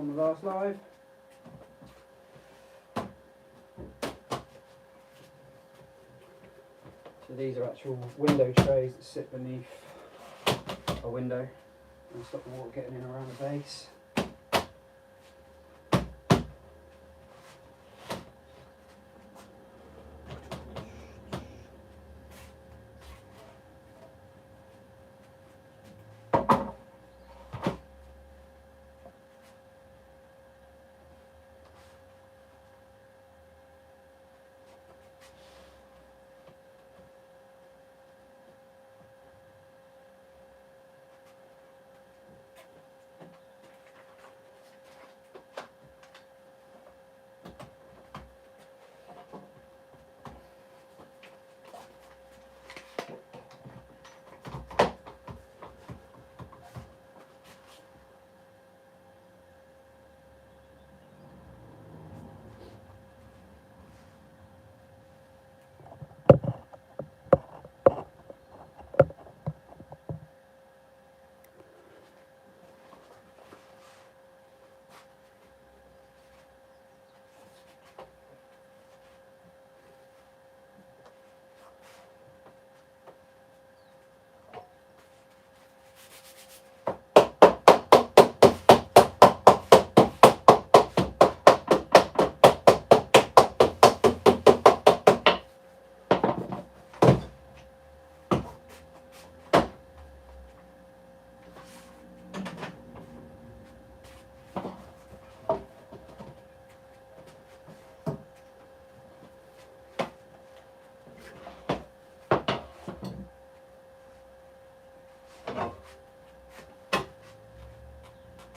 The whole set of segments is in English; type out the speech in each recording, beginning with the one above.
on the last live. So these are actual window trays that sit beneath a window and stop the water getting in around the base.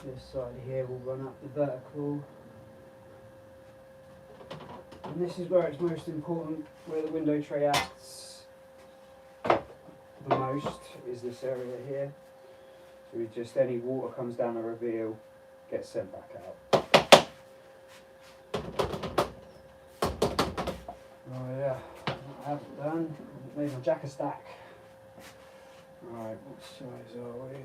This side here will run up the vertical, and this is where it's most important, where the window tray acts the most, is this area here. So we just, any water comes down the reveal, gets sent back out. Oh yeah, I haven't done, I've made my jacker stack. Right, what size are we?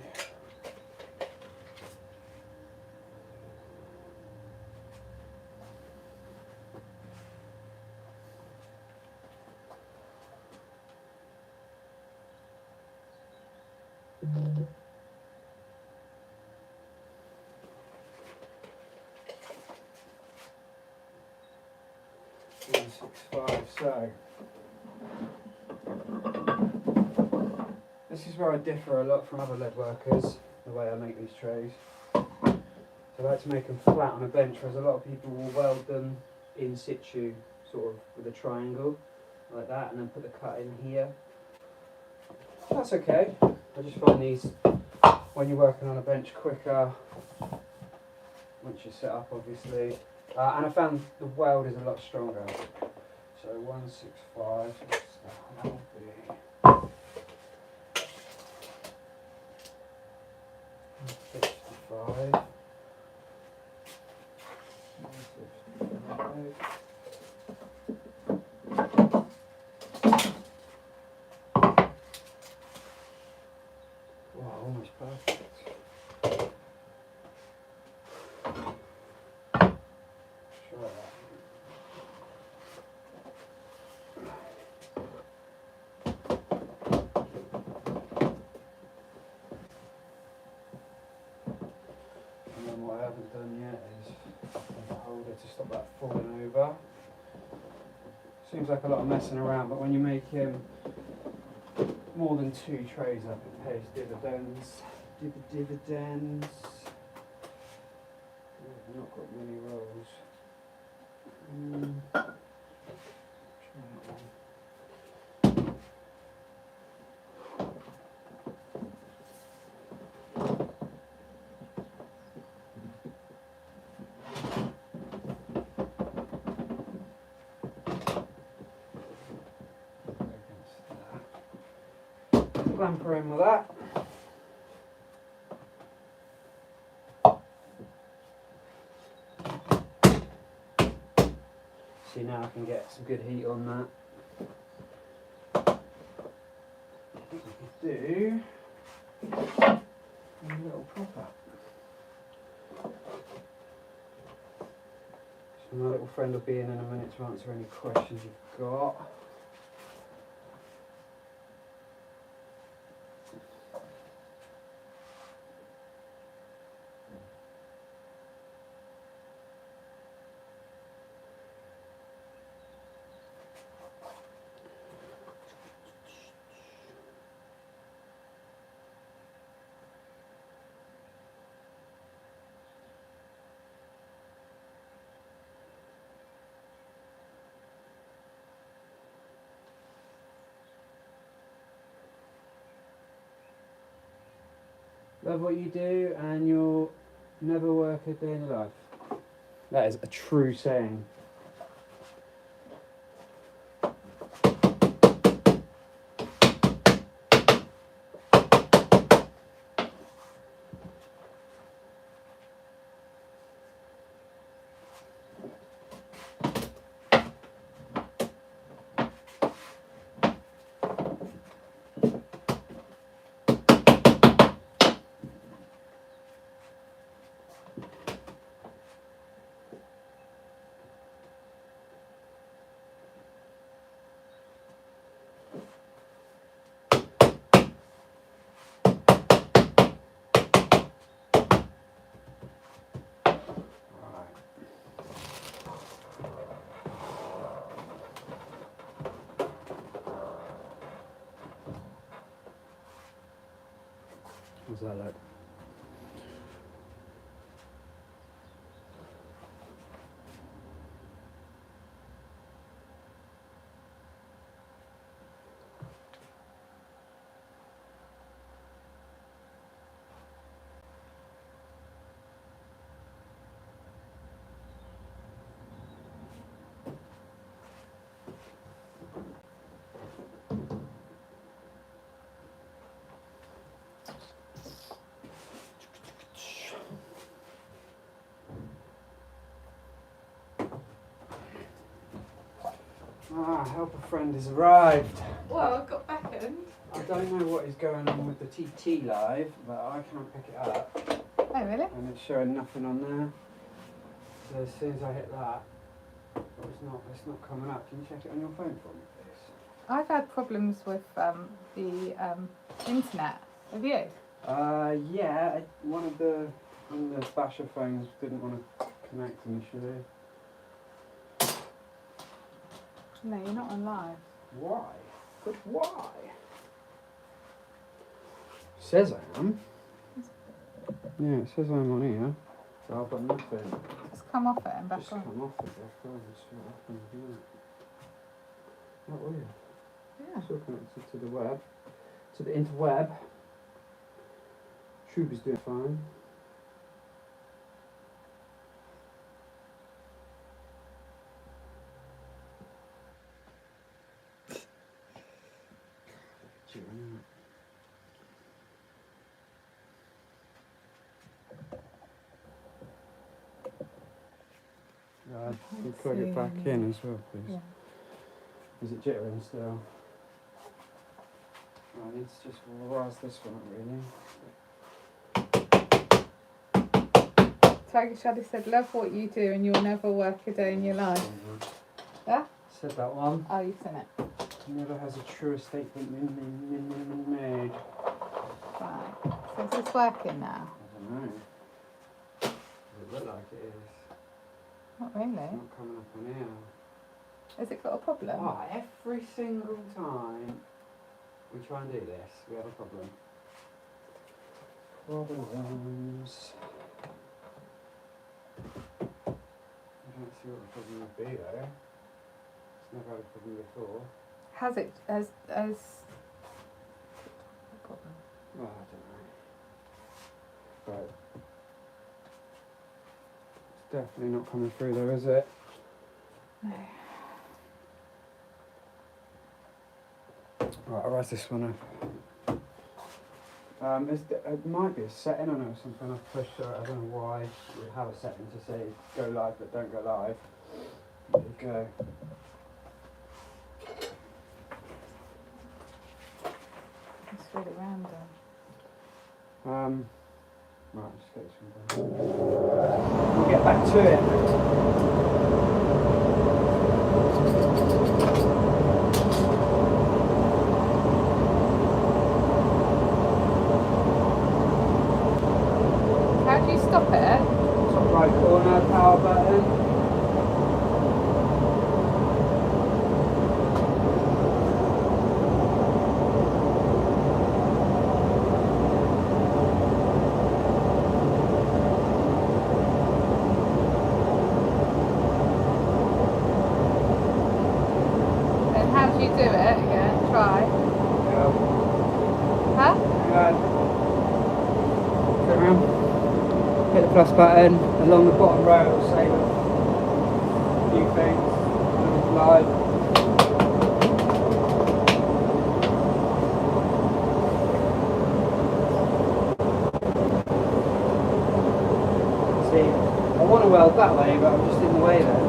So this is where I differ a lot from other lead workers, the way I make these trays. So I like to make them flat on a bench, whereas a lot of people will weld them in situ, sort of with a triangle like that, and then put the cut in here. That's okay. I just find these, when you're working on a bench, quicker once you're set up, obviously. And I found the weld is a lot stronger. So 165, that will be 155. 155. Wow, almost perfect. Try that. What I haven't done yet is a holder to stop that falling over. Seems like a lot of messing around, but when you make more than 2 trays up, it pays dividends. Dividends. Oh, I've not got many rolls. Try that one. Clamper in with that. See, now I can get some good heat on that. I think we could do a little prop up. And my little friend will be in a minute to answer any questions you've got. Love what you do and you'll never work a day in your life. That is a true saying. How's that look? Ah, helper friend has arrived. Well, I've got beckoned. I don't know what is going on with the TT live, but I can't pick it up. Oh, really? And it's showing nothing on there. So as soon as I hit that, it's not coming up. Can you check it on your phone for me, please? I've had problems with the internet. Have you? Yeah. One of the basher phones didn't want to connect initially. No, you're not on live. Why? But why? Says I am. Yeah, it says I'm on here. So I've got nothing. Just come off it and back Just on. come off it back on and see what happens. Not weird. Yeah. Still connected to the web, to the interweb. Tube is doing fine. Can you plug it back in as well, please? Yeah. Is it jittering still? I need to just razz this one up, really. Tiger Shadow said, love what you do and you'll never work a day in your life. Yeah? Said that one. Oh, you've seen it. Never has a truer statement been made. Right. So is this working now? I don't know. Does it look like it is? Not really. It's not coming up on here. Has it got a problem? Ah, every single time we try and do this, we have a problem. Problems. I don't see what the problem would be though. It's never had a problem before. Has it? Has problem? Oh, I don't know. Right. It's definitely not coming through though, is it? No. Right, I'll rise this one up. It might be a setting on it or something I've pushed, so I don't know why we have a setting to say go live but don't go live. There you go. It's really random. Right, just get this one done. We'll get back to it. power button. Then how do you do it again? Try. Yeah. Huh? Turn around. Hit the plus button. Along the bottom row it'll say a few things. Live. See, I want to weld that way, but I'm just in the way then.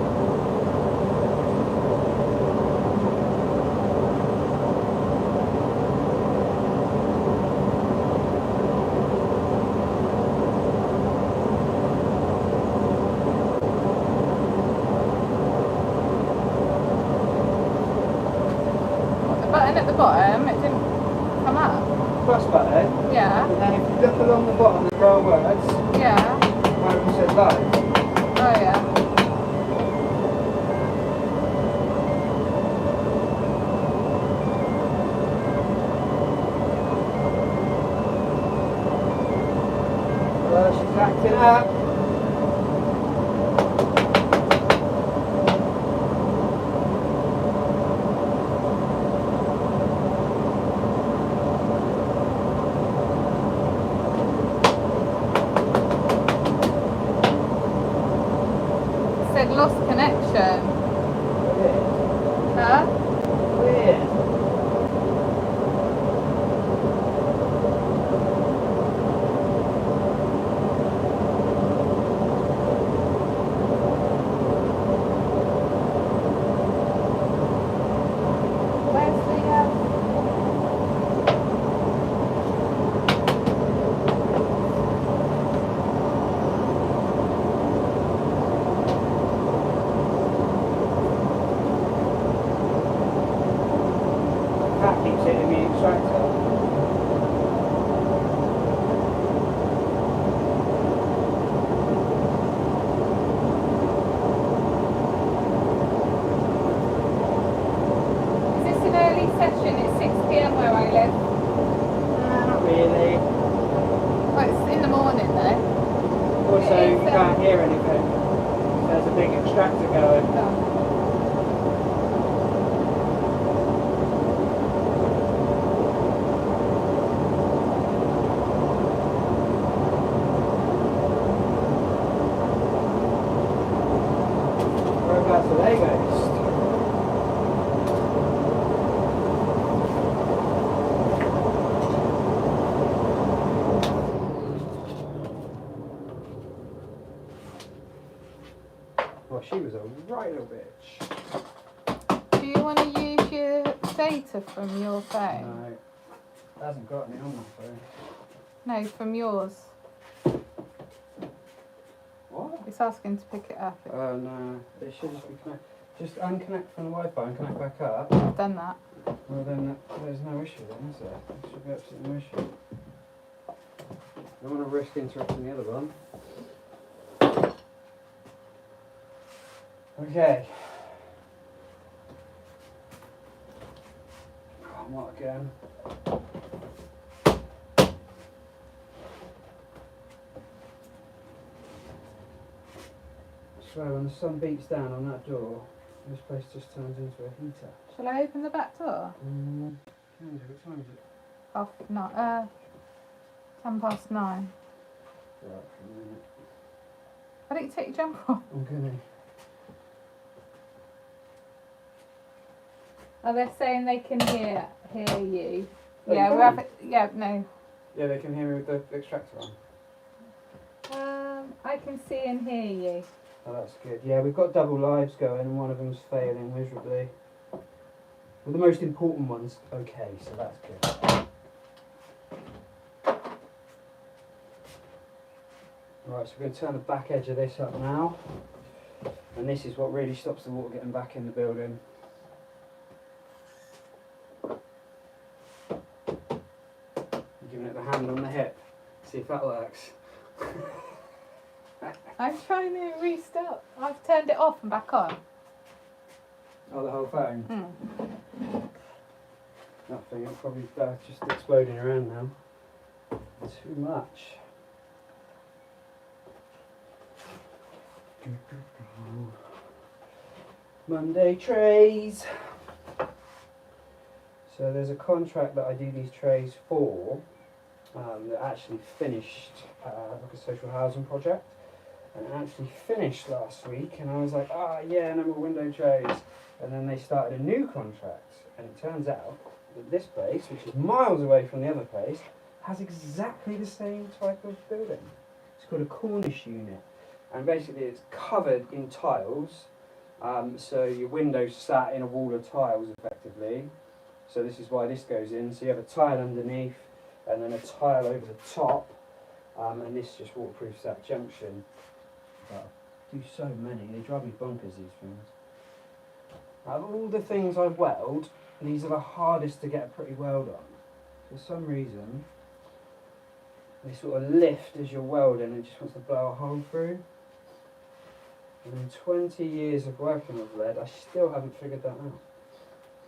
The button at the bottom, it didn't come up. Plus button. Yeah. And then if you look along the bottom, the row of words, Yeah. where it says live. Oh yeah. Well, she's acting up. It said lost connection. Weird. Huh? Weird. Where's the That keeps hitting the extractor. Is this an early session? It's 6 PM where I live. Nah, not really. Well, it's in the morning though. Also, It you is, can't hear anything. There's a big extractor going. Oh. Whereabouts are they based? Well, she was a right little bitch. Do you want to use your data from your phone? No, it hasn't got any on my phone. No, from yours. What? It's asking to pick it up. Oh no, it should just be connected. Just unconnect from the Wi-Fi and connect back up. I've done that. Well then, there's no issue then, is there? There should be absolutely no issue. I don't want to risk interrupting the other one. Okay. Oh, not again. I swear, when the sun beats down on that door, this place just turns into a heater. Shall I open the back door? Can do. What time is it? Half not 9. Right, for a minute. Why don't you take your jumper off? I'm gonna. Oh, they're saying they can hear you. Oh, Yeah, you we're can? having, yeah, no. Yeah, they can hear me with the extractor on. I can see and hear you. Oh, that's good. Yeah, we've got double lives going and one of them's failing miserably. Well, the most important one's okay, so that's good. Right, so we're going to turn the back edge of this up now. And this is what really stops the water getting back in the building. Giving it the hand on the hip. See if that works. I'm trying to restart. I've turned it off and back on. Oh, the whole phone? Hmm. Nothing, it's probably just exploding around now. Too much. Monday trays. So there's a contract that I do these trays for that actually finished like a social housing project, and it actually finished last week, and I was like, yeah, no more window trays. And then they started a new contract, and it turns out that this place, which is miles away from the other place, has exactly the same type of building. It's called a Cornish unit, and basically it's covered in tiles. So your window's sat in a wall of tiles effectively. So this is why this goes in. So you have a tile underneath and then a tile over the top, and this just waterproofs that junction. But I do so many, they drive me bonkers, these things. Out of all the things I weld, these are the hardest to get a pretty weld on. For some reason, they sort of lift as you're welding and it just wants to blow a hole through. And in 20 years of working with lead, I still haven't figured that out.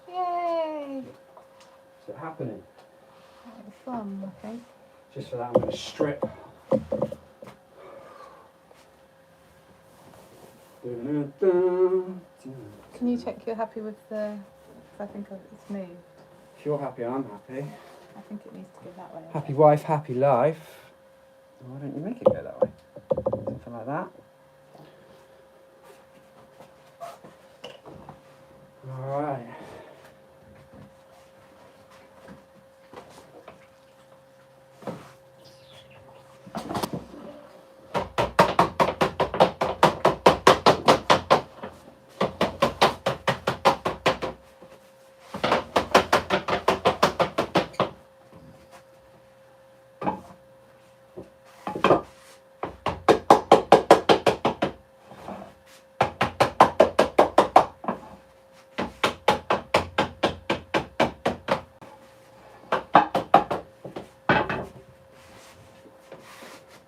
Yay! Is it happening? That was fun, I think. Just for that, I'm going to strip. Can you check you're happy with the... I think it's moved. If you're happy, I'm happy. I think it needs to go that way. Happy wife, happy life. Why don't you make it go that way? Something like that. Alright.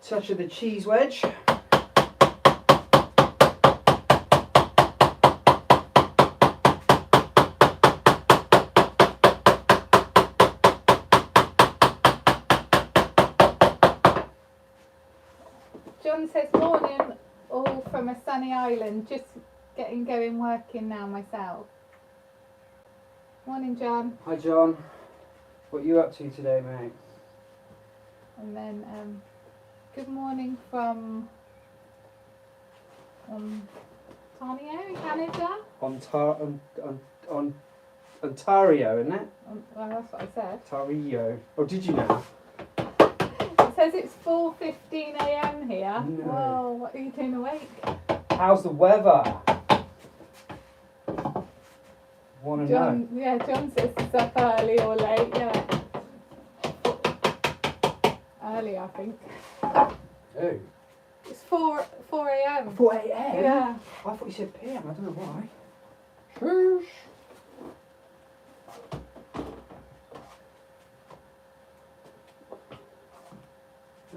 Touch of the cheese wedge. John says morning, all from a sunny island, just getting going working now myself. Morning, John. Hi John. What are you up to today, mate? And then good morning from Ontario in Canada. Ontario, isn't it? Well, that's what I said. Ontario. Oh, did you know? It says it's 4:15 a.m. here. No. Whoa, what are you doing awake? How's the weather? Want to know? John, yeah, John says it's up early or late, yeah. Early, I think. Oh. It's 4 a.m. 4 a.m? Yeah. I thought you said p.m. I don't know why. Shush.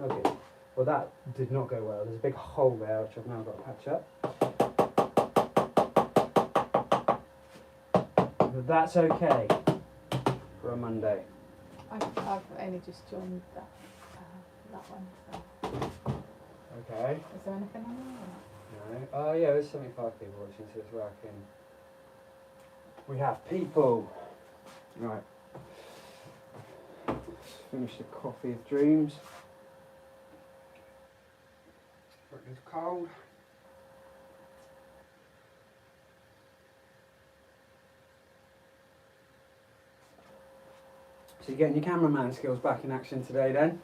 Okay. Well, that did not go well. There's a big hole there which I've now got to patch up. But that's okay for a Monday. I've only just joined that one. So. Okay. Is there anything on there? No. Oh yeah, there's 75 people watching, so it's working. We have people. Right. Let's finish the coffee of dreams. It's cold. So you're getting your cameraman skills back in action today then?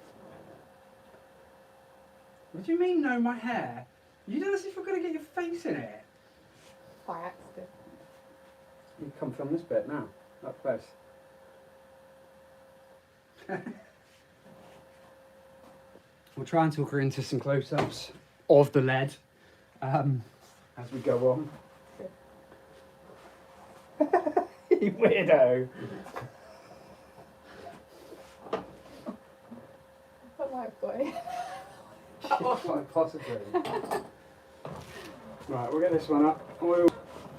What do you mean, no, my hair? You don't as if you're going to get your face in it. By accident. You come film this bit now, up close. We'll try and talk her into some close-ups of the lead as we go on. You weirdo. What have I got here? Quite possibly. Right, we'll get this one up, oil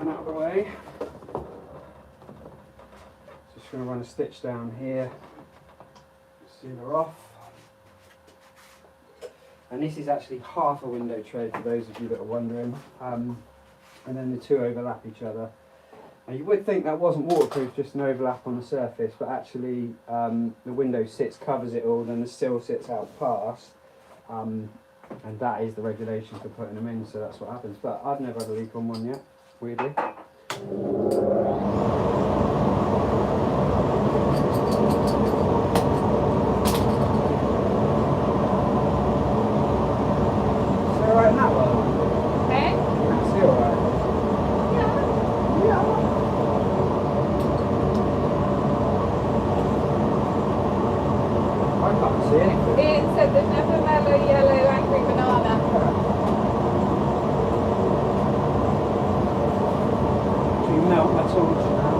and out of the way. Just going to run a stitch down here, sealer off. And this is actually half a window tray for those of you that are wondering. And then the two overlap each other. Now you would think that wasn't waterproof, just an overlap on the surface, but actually the window sits, covers it all, then the sill sits out past. And that is the regulation for putting them in, so that's what happens. But I've never had a leak on one yet, weirdly. Is it alright in that one? Eh? That's it alright. Yeah. I can't see anything. It said there's never mellow yellow angry banana. Do you melt my torch now?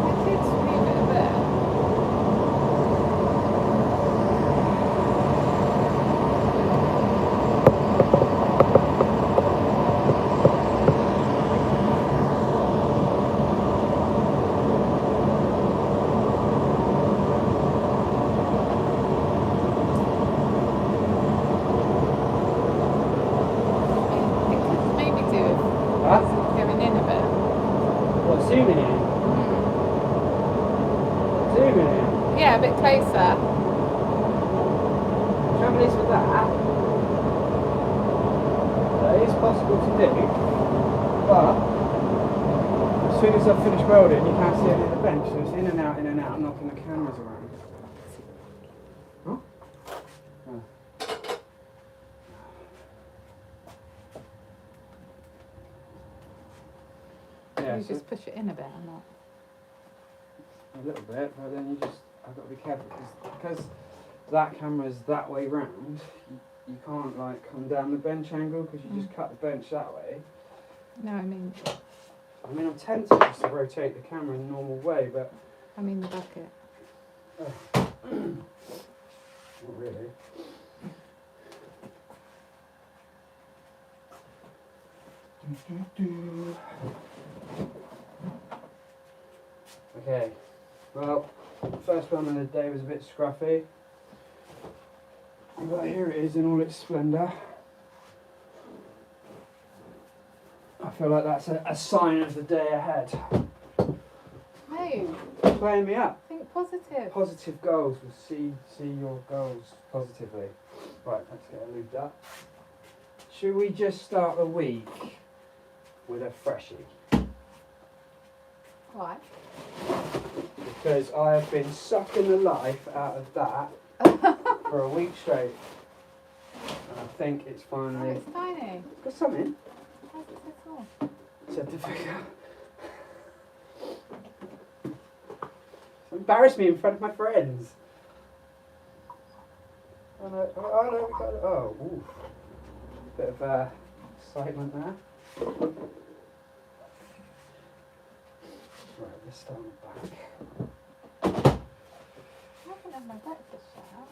I did move it a bit. It could maybe do with Huh? going in a bit. What, zooming in? Zooming in? Yeah, a bit closer. The trouble is with that is possible to do, but as soon as I've finished welding, you can't see any of the bench, so it's in and out, knocking the cameras around. Huh? Oh. Yeah, You so just push it in a bit or not. a little bit, but then I've got to be careful because that camera's that way round. You can't like come down the bench angle because you just cut the bench that way. No, I mean I'm tempted just to rotate the camera in a normal way, but the bucket. not really. Okay, well, first one of the day was a bit scruffy. But here it is in all its splendour. I feel like that's a sign of the day ahead. No, Playing me up. think positive. Positive goals. We'll see your goals positively. Right, let's get it lubed up. Should we just start the week with a freshie? Why? Because I have been sucking the life out of that for a week straight. And I think it's Oh, finally it's tiny. got something. Why is it so small? Certificate. Embarrass me in front of my friends. Oh no, we got it. Oh, ooh. Bit of excitement there. Right, let's start on the back. I haven't had my breakfast yet.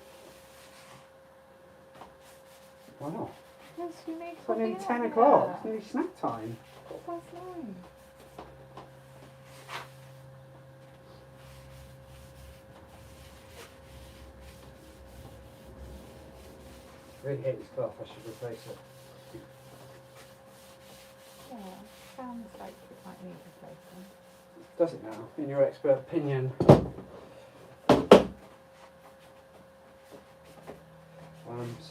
Why not? Yes, you made It's only coffee 10 earlier. o'clock. It's nearly snack time. That's nine. Really hate this cloth. I should replace it. Yeah, sounds like it might need replacing. Does it now? In your expert opinion.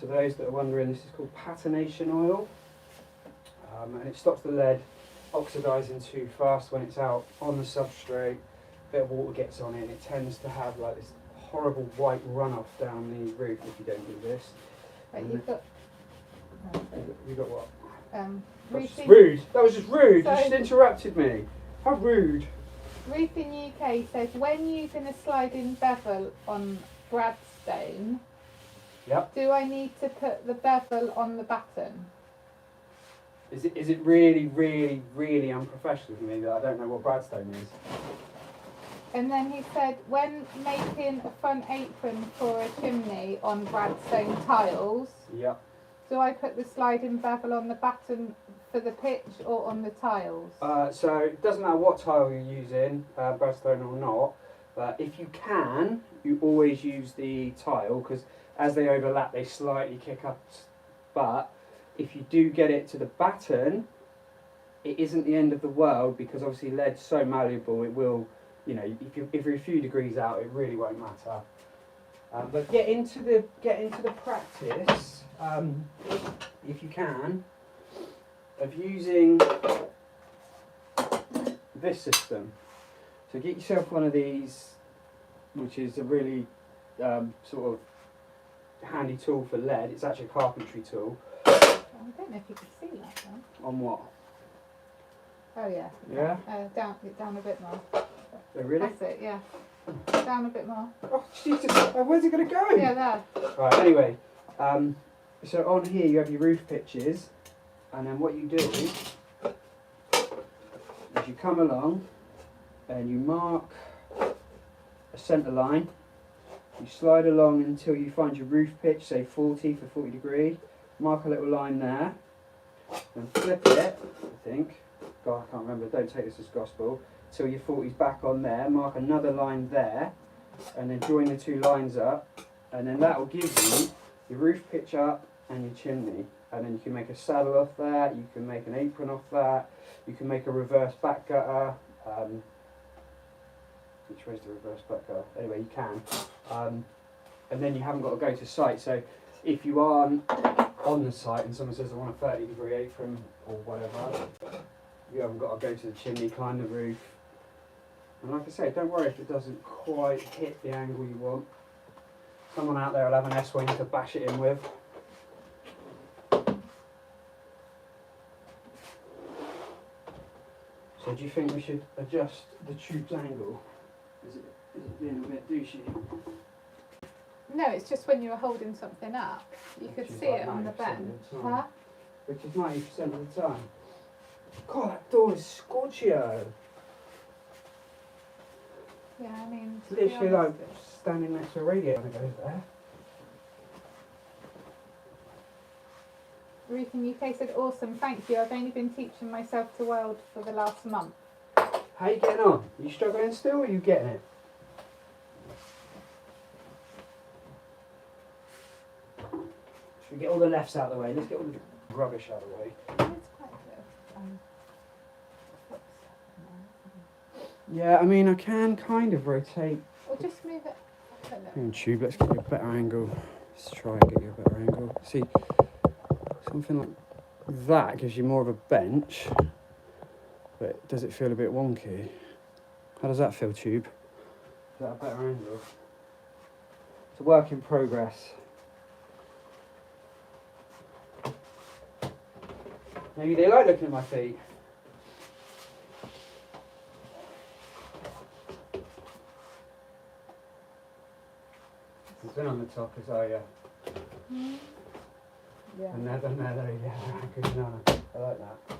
So those that are wondering, this is called Patternation oil, and it stops the lead oxidising too fast when it's out on the substrate. A bit of water gets on it, and it tends to have like this horrible white runoff down the roof if you don't do this. But And you've got You got what? That's just roofing. rude. That was just rude. So- You just interrupted me. How rude. Roofing UK says when using a sliding bevel on Bradstone, Yep. do I need to put the bevel on the batten? Is it really, really, really unprofessional of me that I don't know what Bradstone is? And then he said, when making a front apron for a chimney on Gladstone tiles, Yep. do I put the sliding bevel on the batten for the pitch or on the tiles? So it doesn't matter what tile you're using, Gladstone or not, but if you can, you always use the tile, because as they overlap they slightly kick up. But if you do get it to the batten, it isn't the end of the world, because obviously lead's so malleable, it will, you know, if you're a few degrees out, it really won't matter. But get into the practice, if you can, of using this system. So get yourself one of these, which is a really sort of handy tool for lead. It's actually a carpentry tool. I don't know if you can see that one. On what? Oh yeah. Yeah? Down a bit more. Oh, really? That's it, yeah. Down a bit more. Oh, Jesus. Where's it going to go? Yeah, there. Right, anyway. So on here you have your roof pitches. And then what you do is you come along and you mark a centre line. You slide along until you find your roof pitch, say 40 for 40 degree. Mark a little line there. And flip it, I think. God, I can't remember, don't take this as gospel. Till your 40's back on there, mark another line there, and then join the two lines up, and then that will give you your roof pitch up and your chimney. And then you can make a saddle off that, you can make an apron off that, you can make a reverse back gutter. Which way's the reverse back gutter? Anyway, you can. And then you haven't got to go to site. So if you aren't on the site and someone says I want a 30-degree apron or whatever, you haven't got to go to the chimney, climb the roof. And like I say, don't worry if it doesn't quite hit the angle you want. Someone out there will have an S-wing to bash it in with. So do you think we should adjust the tube's angle? Is it being a bit douchey? No, it's just when you were holding something up, you could Which is see like it on the 90% bench. of the time. Huh? Which is 90% of the time. God, that door is scorchio. Yeah, I mean, It's to be literally like honest, standing next to a radiator when it goes there. Ruth in UK said, awesome, thank you. I've only been teaching myself to weld for the last month. How you getting on? Are you struggling still or are you getting it? Should we get all the lefts out of the way? Let's get all the rubbish out of the way. There's quite a bit of foot stuff in there. Yeah, I mean, I can kind of rotate. Or just move it up a little. Hang on, tube, let's get you a better angle. Let's try and get you a better angle. See, something like that gives you more of a bench, but does it feel a bit wonky? How does that feel, tube? Is that a better angle? It's a work in progress. Maybe they like looking at my feet. It's been on the top as I Yeah. another, yeah, good banana. I like that.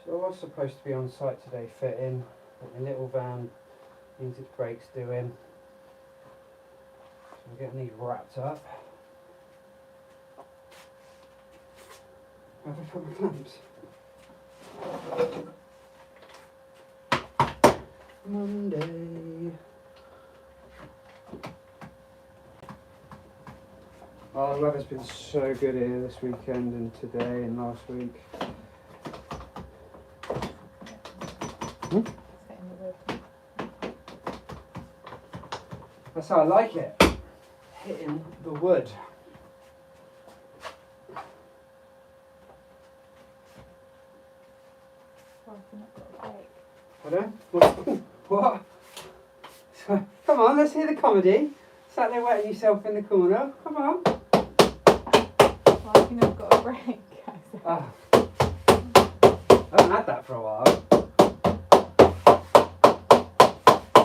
So I was supposed to be on site today fitting, but the little van needs its brakes doing. So I'm getting these wrapped up. Where have I put my clamps? Monday. Oh, the weather's been so good here this weekend and today and last week. That's how I like it. Hitting the wood. Pardon? What? Come on, let's hear the comedy. Sat there wetting yourself in the corner. Come on. Like, you know, I've got a break. Ah. I haven't had that for a while.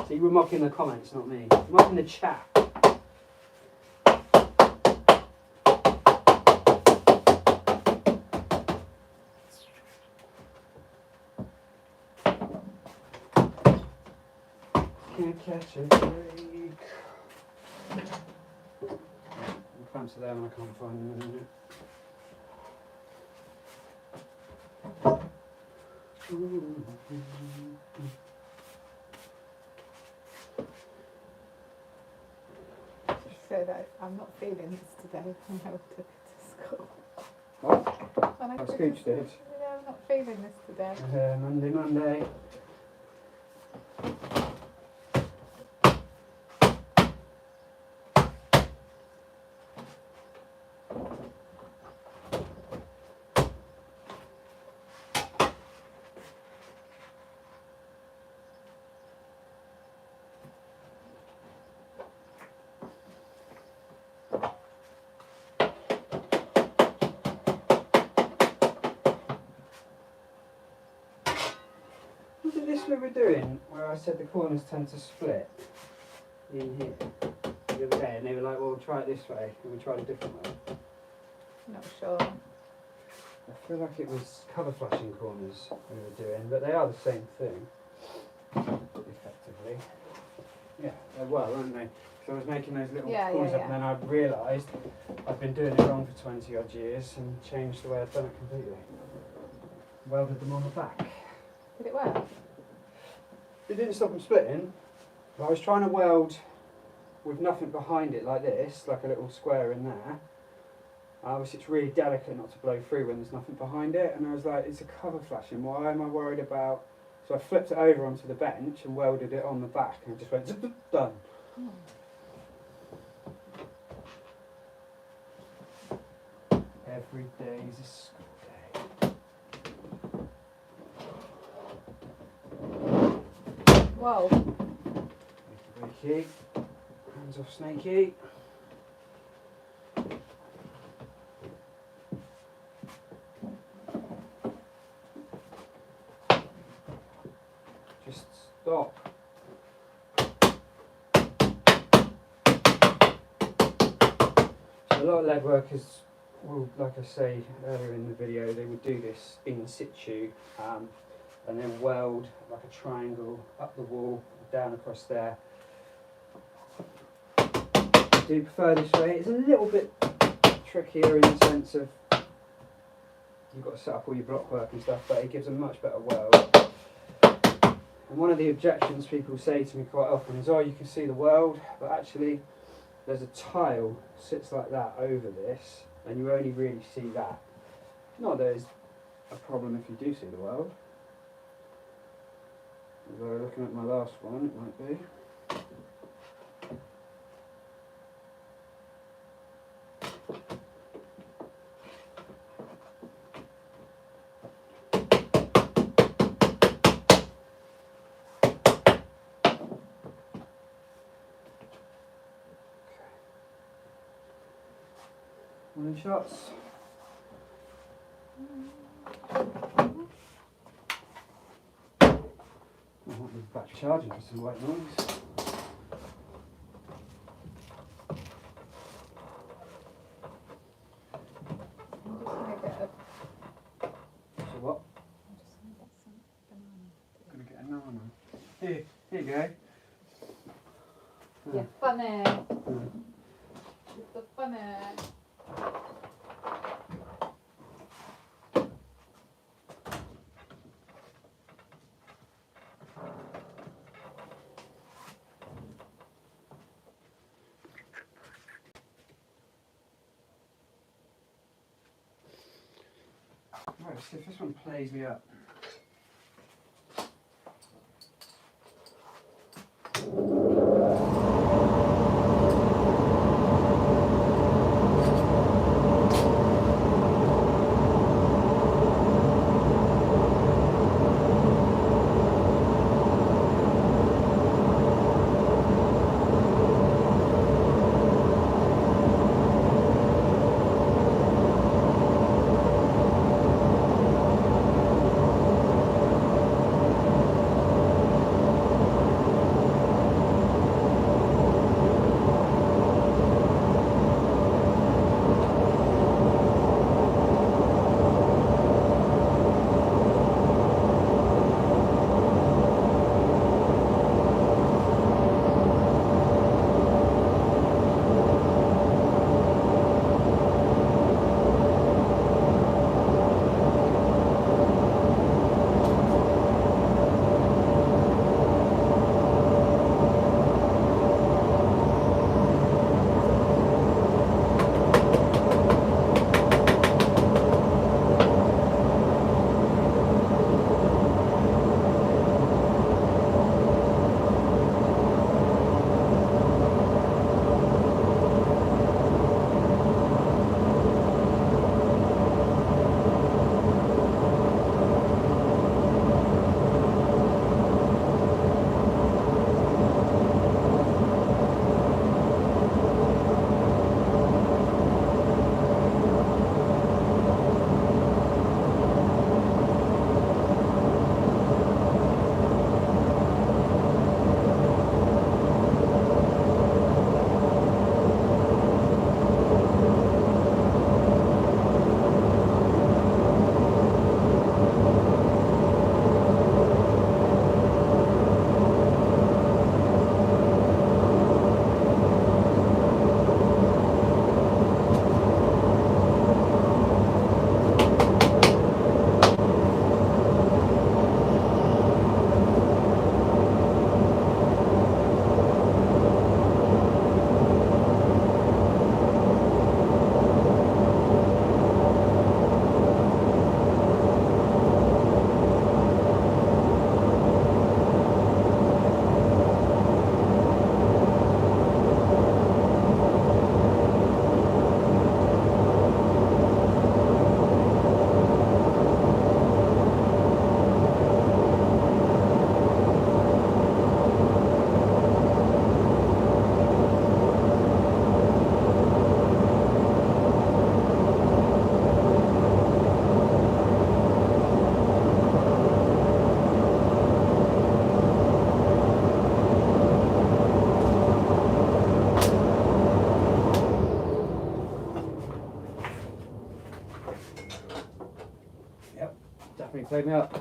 So you were mocking the comments, not me. You're mocking the chat. Can't catch a break. I'm clamps are there and I can't find them in a minute. So that I'm not feeling this today when I took it to school. What? When I Oh, took Scooch it to did. school, yeah, I'm not feeling this today. Monday. Was it this we were doing where I said the corners tend to split in here the other day and they were like, well, try it this way, and we tried a different way? Not sure. I feel like it was cover flashing corners we were doing, but they are the same thing, effectively. Yeah, they're well, aren't they? So I was making those little corners up and then I realised I've been doing it wrong for 20 odd years and changed the way I've done it completely. Welded them on the back. Did it work? It didn't stop them splitting, but I was trying to weld with nothing behind it like this, like a little square in there. Obviously it's really delicate not to blow through when there's nothing behind it, and I was like, it's a cover flashing, why am I worried about... So I flipped it over onto the bench and welded it on the back and just went, zip, zip, done. Every day is a school day. Whoa. Wakey, hands off Snakey. Just stop. So a lot of lead workers will, like I say earlier in the video, they would do this in situ and then weld like a triangle up the wall, down across there. I do prefer this way. It's a little bit trickier in the sense of you've got to set up all your block work and stuff, but it gives a much better weld. And one of the objections people say to me quite often is, oh, you can see the weld, but actually there's a tile sits like that over this, and you only really see that. Not that there's a problem if you do see the weld. Although looking at my last one, it might be. One shots. I want the battery charging for some white noise. I'm just going to get a... So what? I'm just going to get some banana. I'm gonna get a banana. Here you go. You're funny. Mm. You're so funny. Right, so if this one plays me up. Take me up.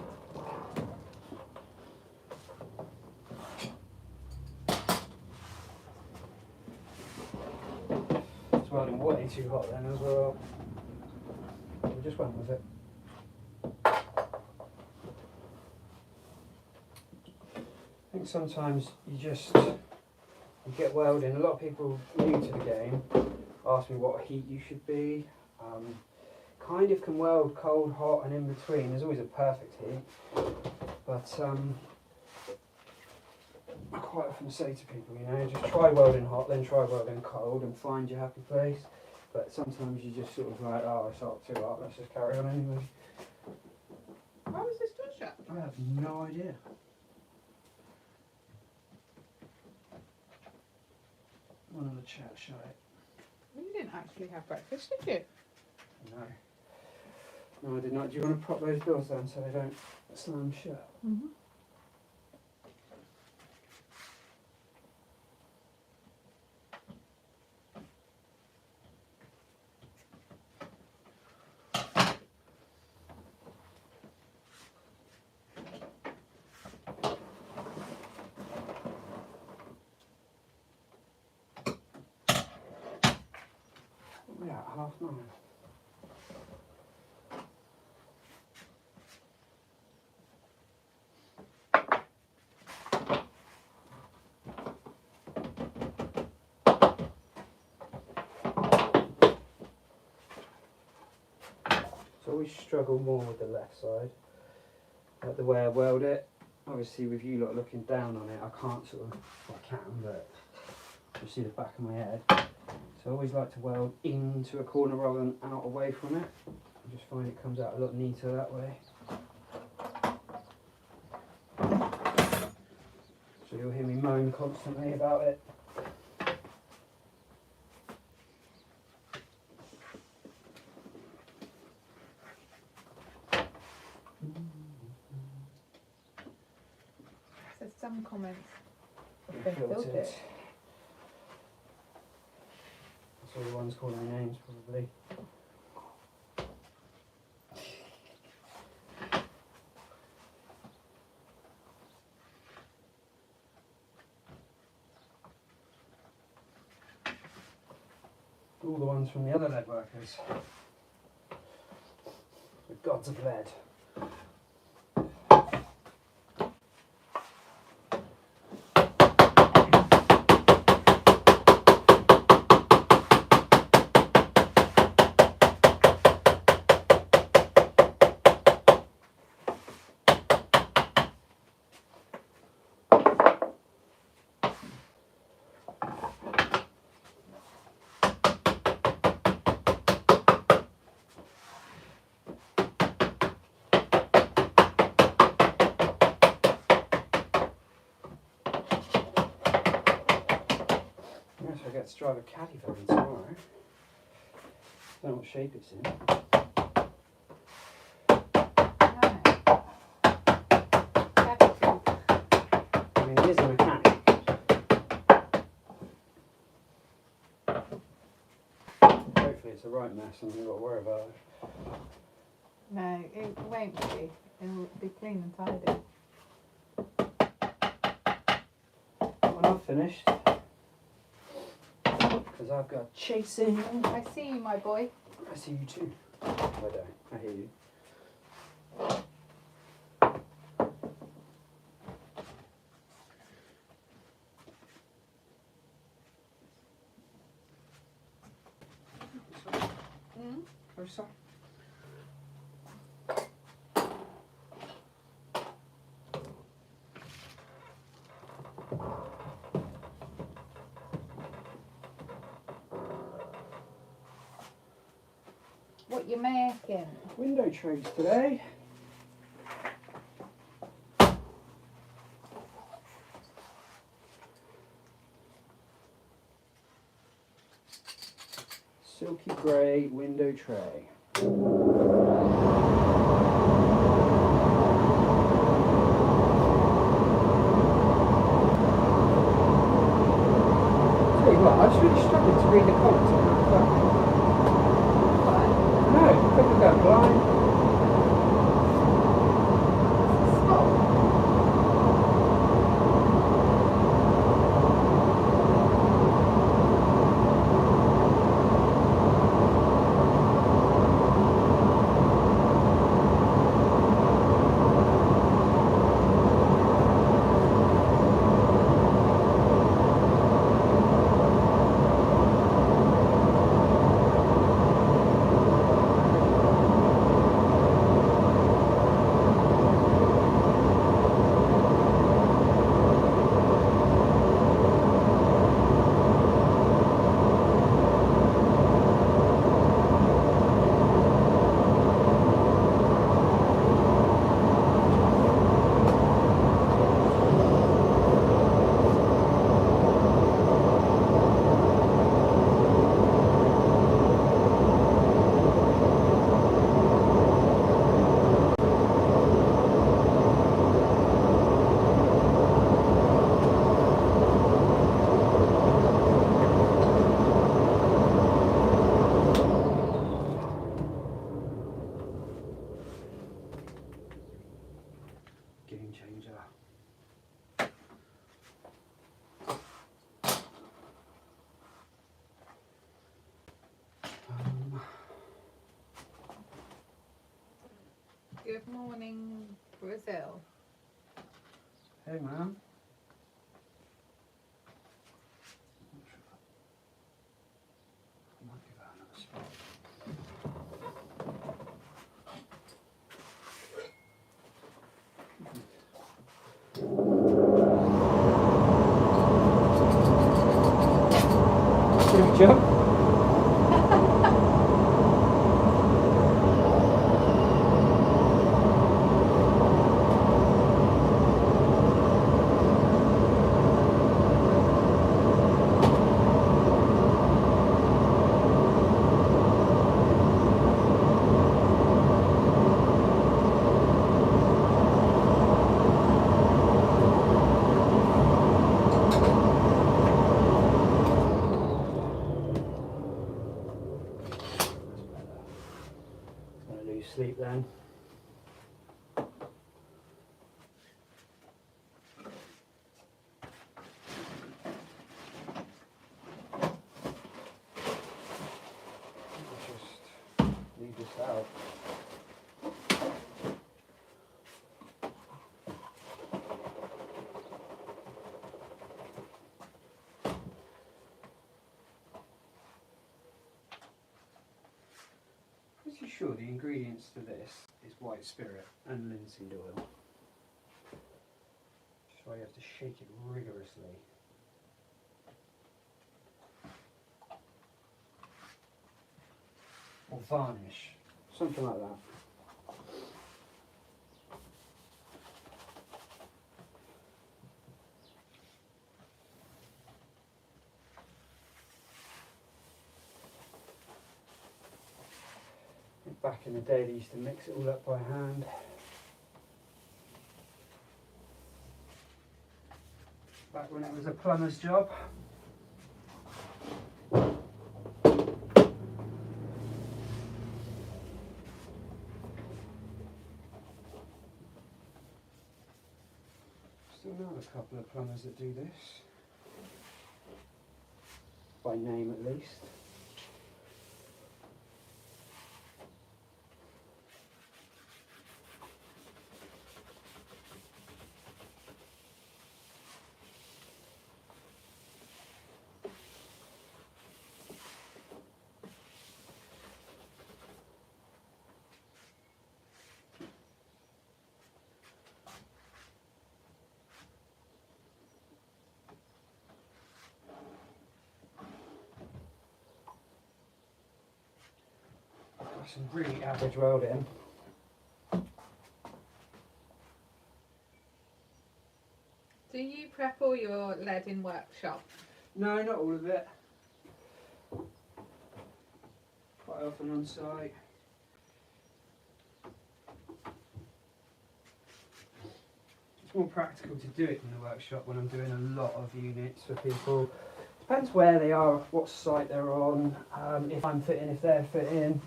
It's welding way too hot then as well. We just went with it. I think sometimes you get welding. A lot of people new to the game ask me what heat you should be. Kind of can weld cold, hot and in between. There's always a perfect heat. But I quite often say to people, you know, just try welding hot, then try welding cold and find your happy place. But sometimes you just sort of like, oh, it's hot, too hot, let's just carry on anyway. Why was this door shut? I have no idea. One of the chat shut it. You didn't actually have breakfast, did you? No. No, I did not. Do you want to prop those doors down so they don't slam shut? Mm-hmm. Yeah, 9:30. So I always struggle more with the left side, like the way I weld it. Obviously with you lot looking down on it, I can't sort of, well, I can, but you see the back of my head. So I always like to weld into a corner rather than out away from it. I just find it comes out a lot neater that way. So you'll hear me moan constantly about it. So some comments have been filtered. That's all the ones calling me names, probably. All the ones from the other lead workers. The gods of lead. I get to drive a caddy for me tomorrow. Don't know what shape it's in. I mean, he is a mechanic. Hopefully it's the right mess and you've got to worry about it. No, it won't be. It'll be clean and tidy. Well, I'm finished. Because I've got chasing. I see you, my boy. I see you too. I don't. I hear you. Closer. What you making? Window trays today. Silky grey window tray. Tell you what, I was really struggling to read the comments on that phone. No, people go blind. game changer. Good morning, Brazil. Hey, man. I might give that another spot. Good job. Sleep then. Just leave this out. Pretty sure the ingredients for this is white spirit and linseed oil. That's why you have to shake it rigorously. Or varnish, something like that. Back in the day they used to mix it all up by hand. Back when it was a plumber's job. Still know a couple of plumbers that do this. By name at least. Some really average welding. Do you prep all your lead in workshop? No, not all of it. Quite often on site. It's more practical to do it in the workshop when I'm doing a lot of units for people. Depends where they are, what site they're on, if I'm fitting, if they're fitting.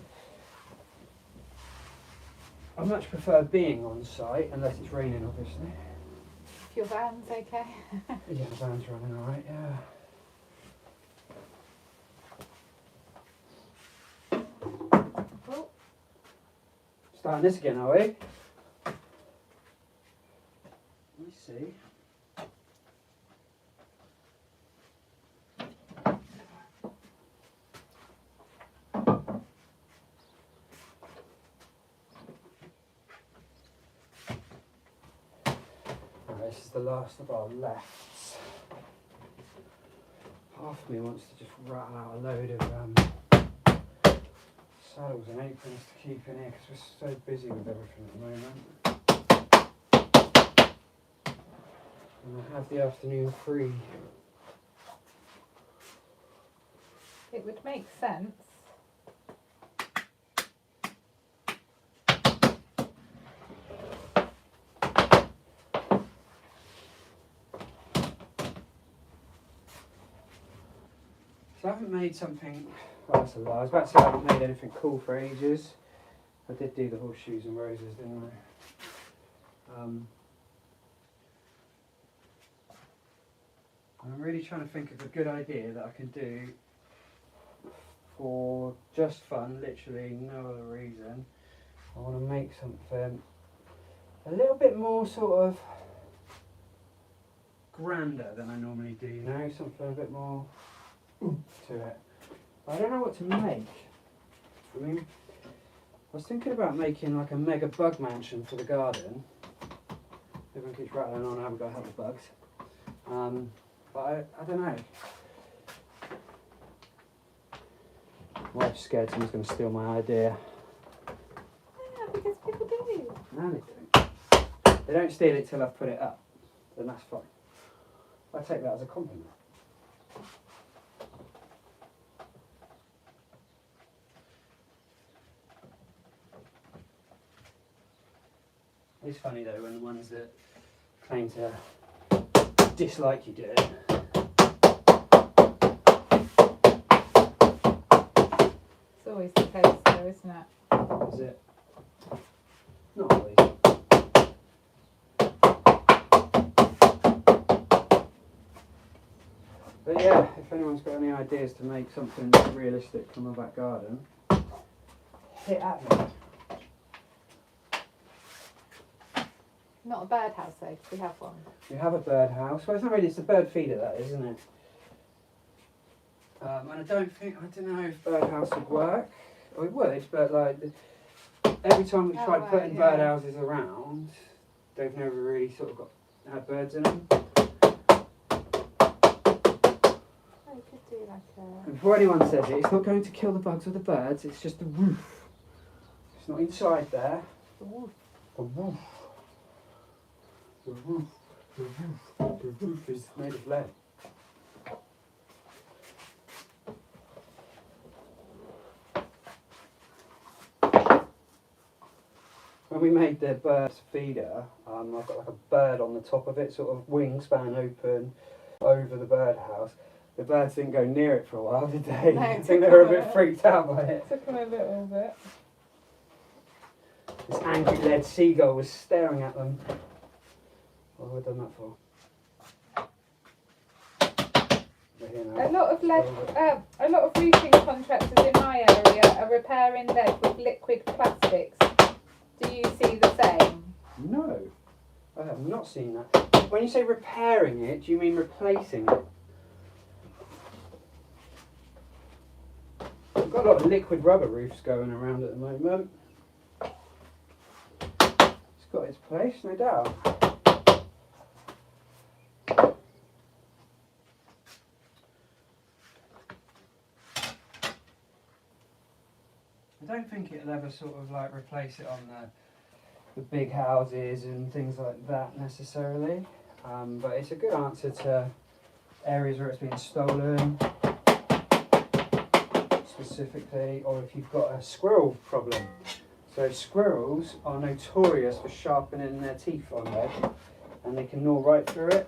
I much prefer being on site, unless it's raining obviously. If your van's okay. Yeah, the van's running alright, yeah. Oh, Starting this again, are we? Let me see. This is the last of our lefts. Half of me wants to just rattle out a load of saddles and aprons to keep in here because we're so busy with everything at the moment. And I have the afternoon free. it would make sense. So I haven't made something, well that's a lie, I was about to say I haven't made anything cool for ages. I did do the horseshoes and roses, didn't I? I'm really trying to think of a good idea that I can do for just fun, literally no other reason. I want to make something a little bit more sort of grander than I normally do, you know, something a bit more oomph to it. I don't know what to make. I mean, I was thinking about making like a mega bug mansion for the garden. Everyone keeps rattling on how we've got to help the bugs. But I don't know. My wife's scared someone's going to steal my idea. Yeah, because people do. No, they don't. They don't steal it till I've put it up. Then that's fine. I take that as a compliment. It's funny though when the ones that claim to dislike you do it. It's always the case though, isn't it? Is it? Not always. But yeah, if anyone's got any ideas to make something realistic from my back garden, hit at me. Not a birdhouse though, 'cause we have one. We have a birdhouse. Well, it's not really, it's a bird feeder that is, isn't it? And I don't know if birdhouse would work. Or it would, but like, every time we've tried putting birdhouses around, they've never really sort of had birds in them. Oh, you could do like a... And before anyone says it, it's not going to kill the bugs or the birds, it's just the roof. It's not inside there. The wolf. The roof. The roof. The roof. The roof is made of lead. When we made the bird feeder, I've got like a bird on the top of it, sort of wingspan open over the birdhouse. The birds didn't go near it for a while, did they? No, I think they were a bit freaked out by it. Took them a little bit. This angry lead seagull was staring at them. What have I done that for? They're here now. A lot of roofing contractors in my area are repairing lead with liquid plastics. Do you see the same? No, I have not seen that. When you say repairing it, do you mean replacing it? We've got a lot of liquid rubber roofs going around at the moment. It's got its place, no doubt. I don't think it'll ever sort of like replace it on the big houses and things like that necessarily, but it's a good answer to areas where it's been stolen specifically, or if you've got a squirrel problem. So squirrels are notorious for sharpening their teeth on lead, and they can gnaw right through it.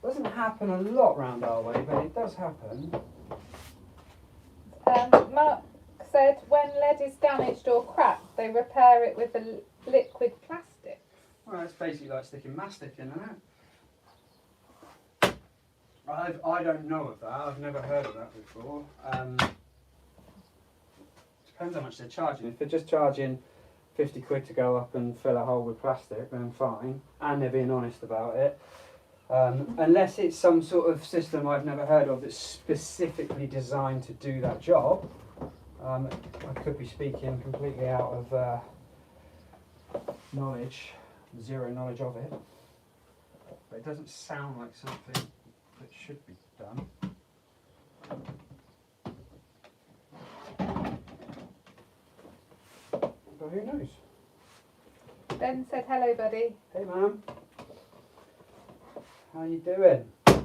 Doesn't happen a lot round our way, but it does happen. Mark said when lead is damaged or cracked, they repair it with a liquid plastic. Well, it's basically like sticking mastic in, isn't it? I don't know of that. I've never heard of that before. Depends how much they're charging. If they're just charging 50 quid to go up and fill a hole with plastic, then fine. And they're being honest about it. Unless it's some sort of system I've never heard of that's specifically designed to do that job. I could be speaking completely out of knowledge, zero knowledge of it. But it doesn't sound like something that should be done. But who knows? Ben said hello, buddy. Hey, ma'am. How you doing? Alright,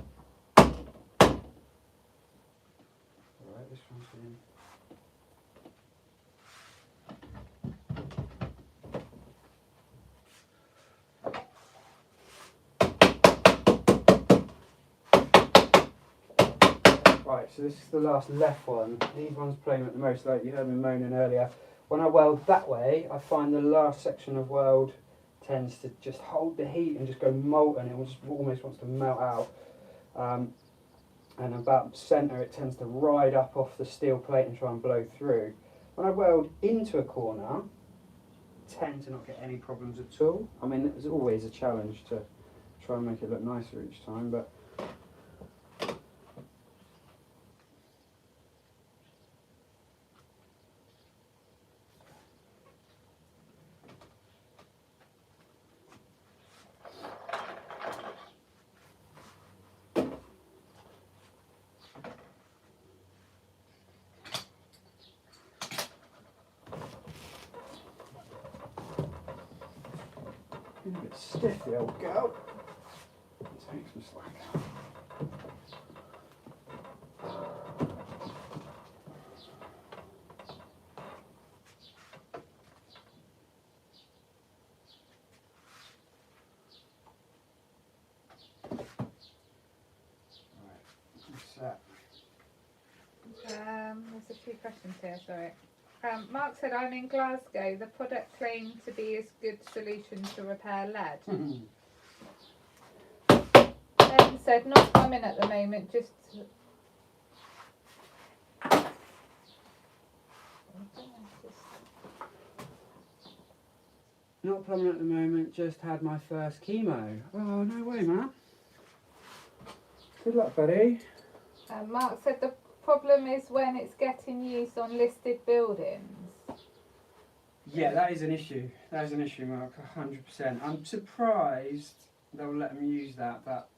this one's in. Right, so this is the last left one. These ones playing at the most, like you heard me moaning earlier. When I weld that way, I find the last section of weld tends to just hold the heat and just go molten. It just almost wants to melt out. And about centre it tends to ride up off the steel plate and try and blow through. When I weld into a corner, I tend to not get any problems at all. I mean, there's always a challenge to try and make it look nicer each time, but a bit stiff, the old girl. Let's take some slack out. There's a few questions here, sorry. Mark said, I'm in Glasgow. The product claimed to be a good solution to repair lead. Ben said, not coming at the moment, just... Not plumbing at the moment, just had my first chemo. Oh, no way, man. Good luck, buddy. Mark said the problem is when it's getting used on listed buildings. Yeah, that is an issue. That is an issue, Mark, 100%. I'm surprised they'll let them use that, but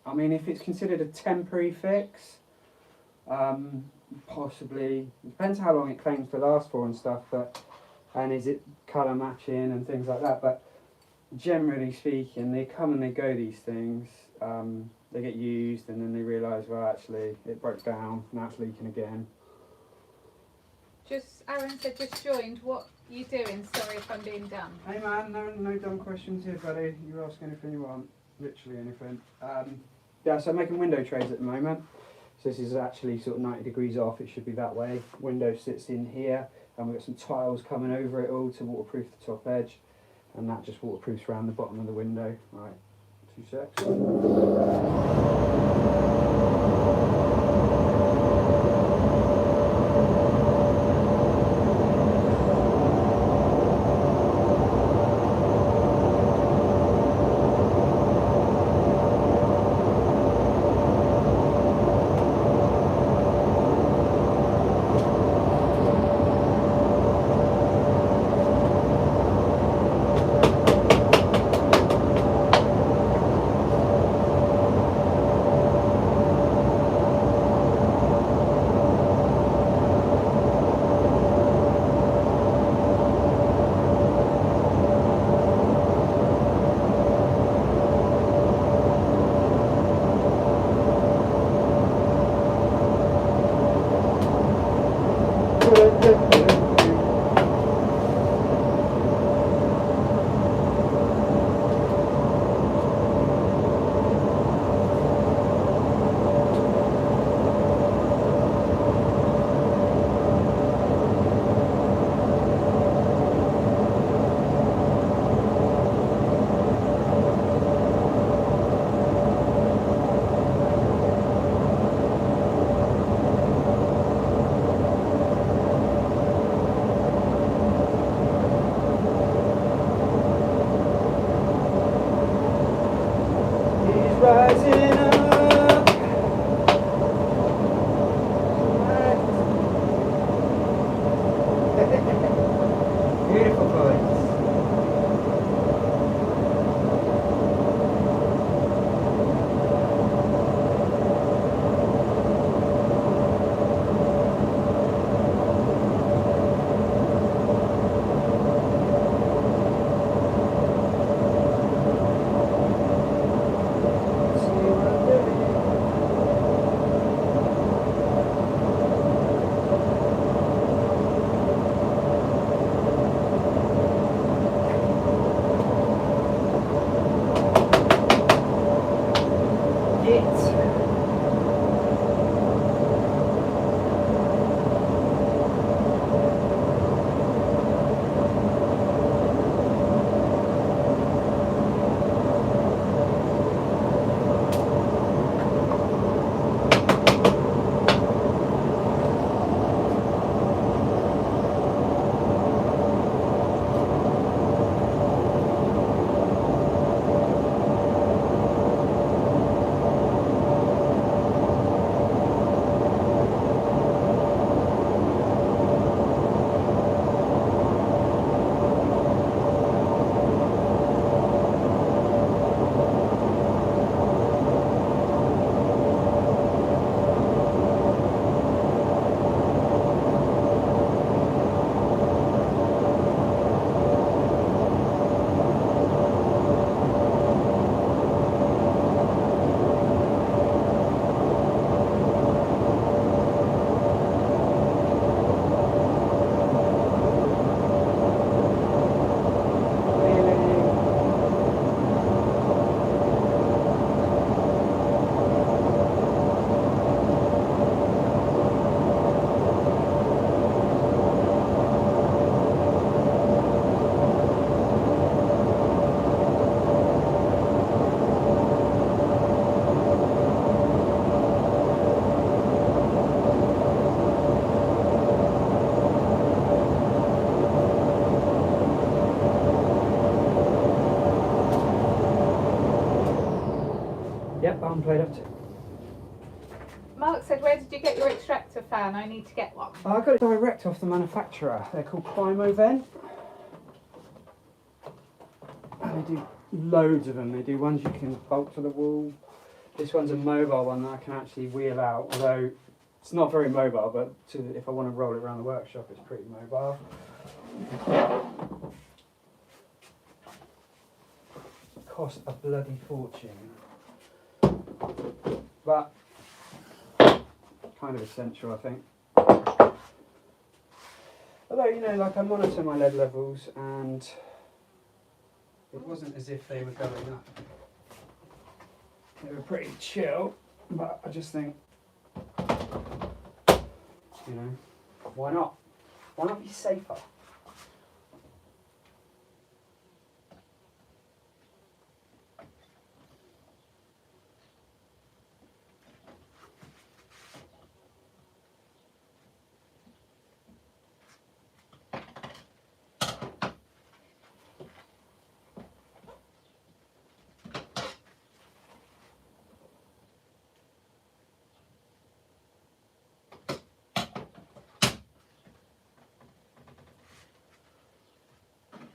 I mean, if it's considered a temporary fix, possibly. It depends how long it claims to last for and stuff, but and is it colour matching and things like that. But generally speaking, they come and they go, these things. They get used and then they realise, well, actually, it broke down, now it's leaking again. Aaron said, just joined. What you doing? Sorry if I'm being dumb. Hey man, no dumb questions here, buddy. You ask anything you want, literally anything. Yeah, so I'm making window trays at the moment. So this is actually sort of 90 degrees off, it should be that way. Window sits in here, and we've got some tiles coming over it all to waterproof the top edge, and that just waterproofs around the bottom of the window. Right, 2 secs. Yep, I'm played up to. Mark said, where did you get your extractor fan? I need to get one. I got it direct off the manufacturer. They're called Vent. And they do loads of them. They do ones you can bolt to the wall. This one's a mobile one that I can actually wheel out, although it's not very mobile, but if I want to roll it around the workshop, it's pretty mobile. Cost a bloody fortune. But kind of essential, I think. Although, you know, like I monitor my lead levels and it wasn't as if they were going up. They were pretty chill, but I just think, you know, why not? Why not be safer?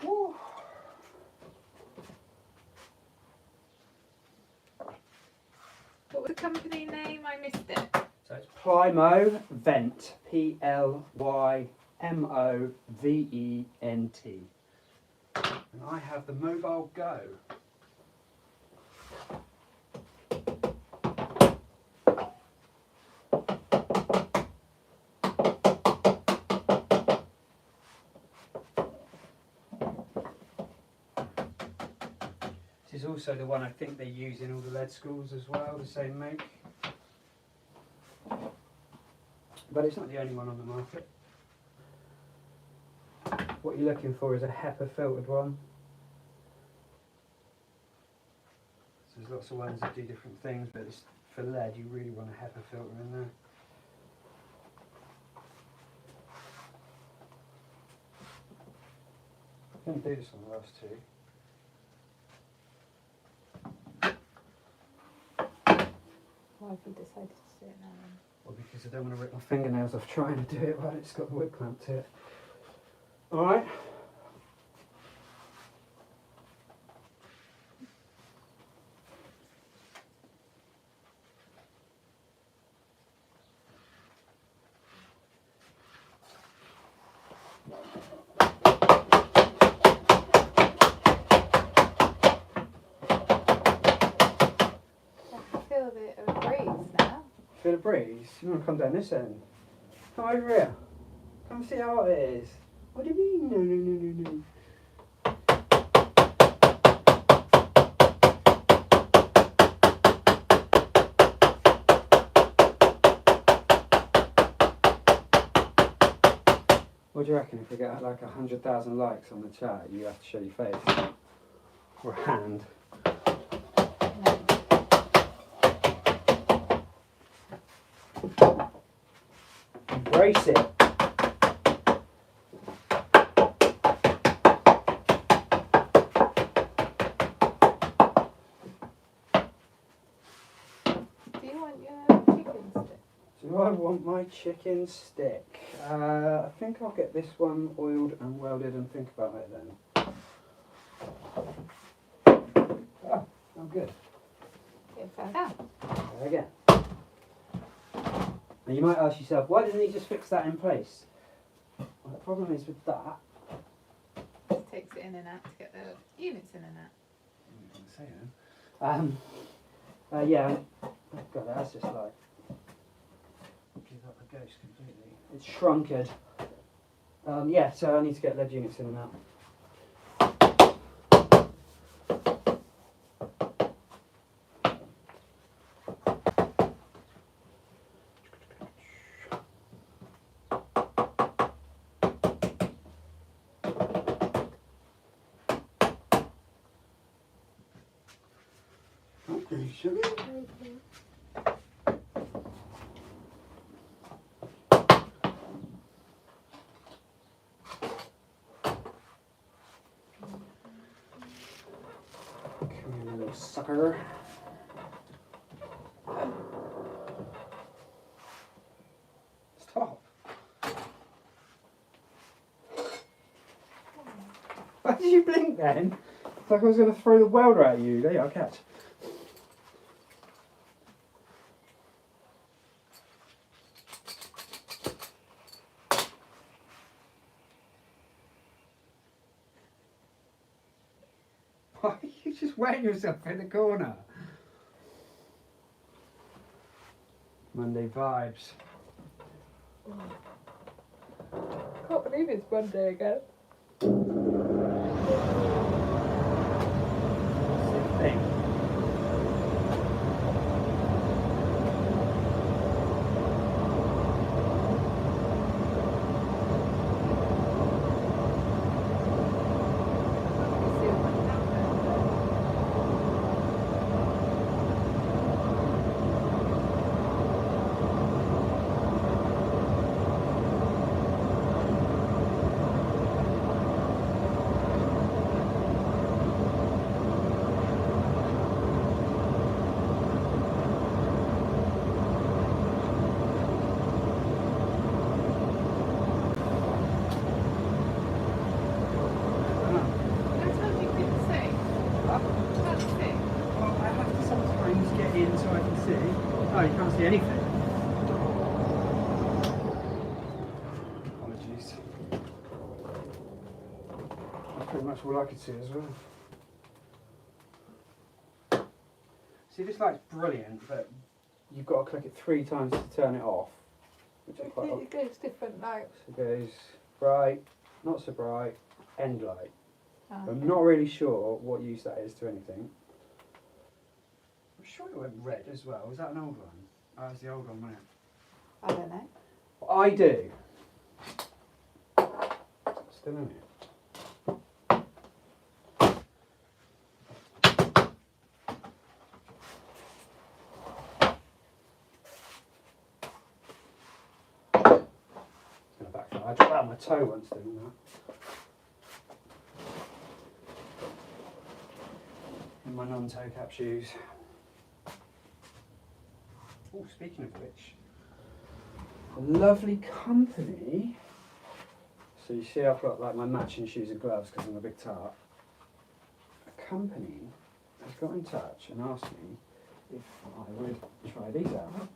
Woo. What was the company name? I missed it. So it's Plymo Vent, Plymovent. And I have the Mobile Go. This is also the one I think they use in all the lead schools as well, the same make. But it's not the only one on the market. What you're looking for is a HEPA filtered one. So there's lots of ones that do different things, but for lead you really want a HEPA filter in there. I couldn't do this on the last two. Why have you decided to do it now then? Well, because I don't want to rip my fingernails off trying to do it while it's got the wood clamp to it. Alright. A breeze now. Feel the breeze? You want to come down this end? Come over here. Come see how hot it is. What do you mean? No, no, no, no, no. What do you reckon if we get like 100,000 likes on the chat, you have to show your face? Or hand? Embrace it. Do you want your chicken stick? Do I want my chicken stick? I think I'll get this one oiled and welded and think about it then. Oh, I'm good. It fell down. There again. Now you might ask yourself, why doesn't he just fix that in place? Well, the problem is with that. Just takes it in and out to get the units in and out. Yeah. Oh God, that's just like give up the ghost completely. It's shrunken. Yeah, so I need to get lead units in and out. Okay, sugar. Come here, little sucker. again. It's like I was going to throw the welder at you. There you are, catch. Why are you just wetting yourself in the corner? Monday vibes. Can't believe it's Monday again. Same thing. Well, I have to sometimes get in so I can see. Oh, you can't see anything. Apologies. That's pretty much all I could see as well. See, this light's brilliant, but you've got to click it 3 times to turn it off. Which is quite It goes different lights. So it goes bright, not so bright, end light. Oh, I'm not really sure what use that is to anything. I'm sure it went red as well. Was that an old one? Oh, it's the old one, wasn't it? I don't know. Well, I do. Still in it. It's going to backfire. I dropped out my toe once doing that. In my non-toe cap shoes. Oh, speaking of which, a lovely company. So you see I've got like my matching shoes and gloves because I'm a big tart. A company has got in touch and asked me if I would try these out.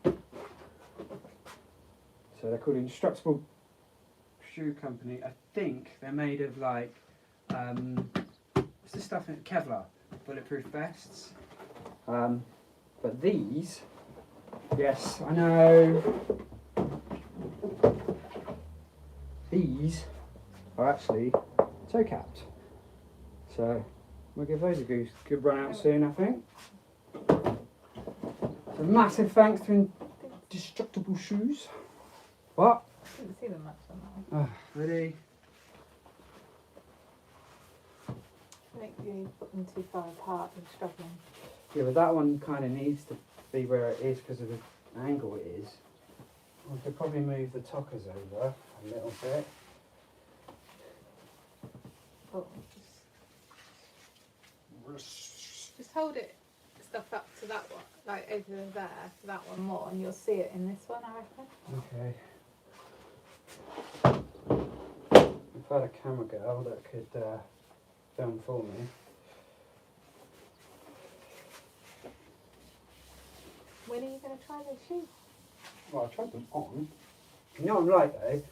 So they're called Indestructible Shoe Company. I think they're made of like, what's the stuff in it? Kevlar. Bulletproof vests. But these, yes, I know, these are actually toe capped. So we'll give those a good run out soon, I think. So massive thanks to Indestructible Shoes. What? I didn't see them much on that one. Really? I think you put them too far apart and struggling. Yeah, but that one kind of needs to be where it is because of the angle it is. I could probably move the tockers over a little bit. But just hold it stuff up to that one, like over there, to that one more, and you'll see it in this one, I reckon. Okay. I've had a camera girl that could film for me. When are you going to try those shoes? Well, I tried them on. You know what I'm like though?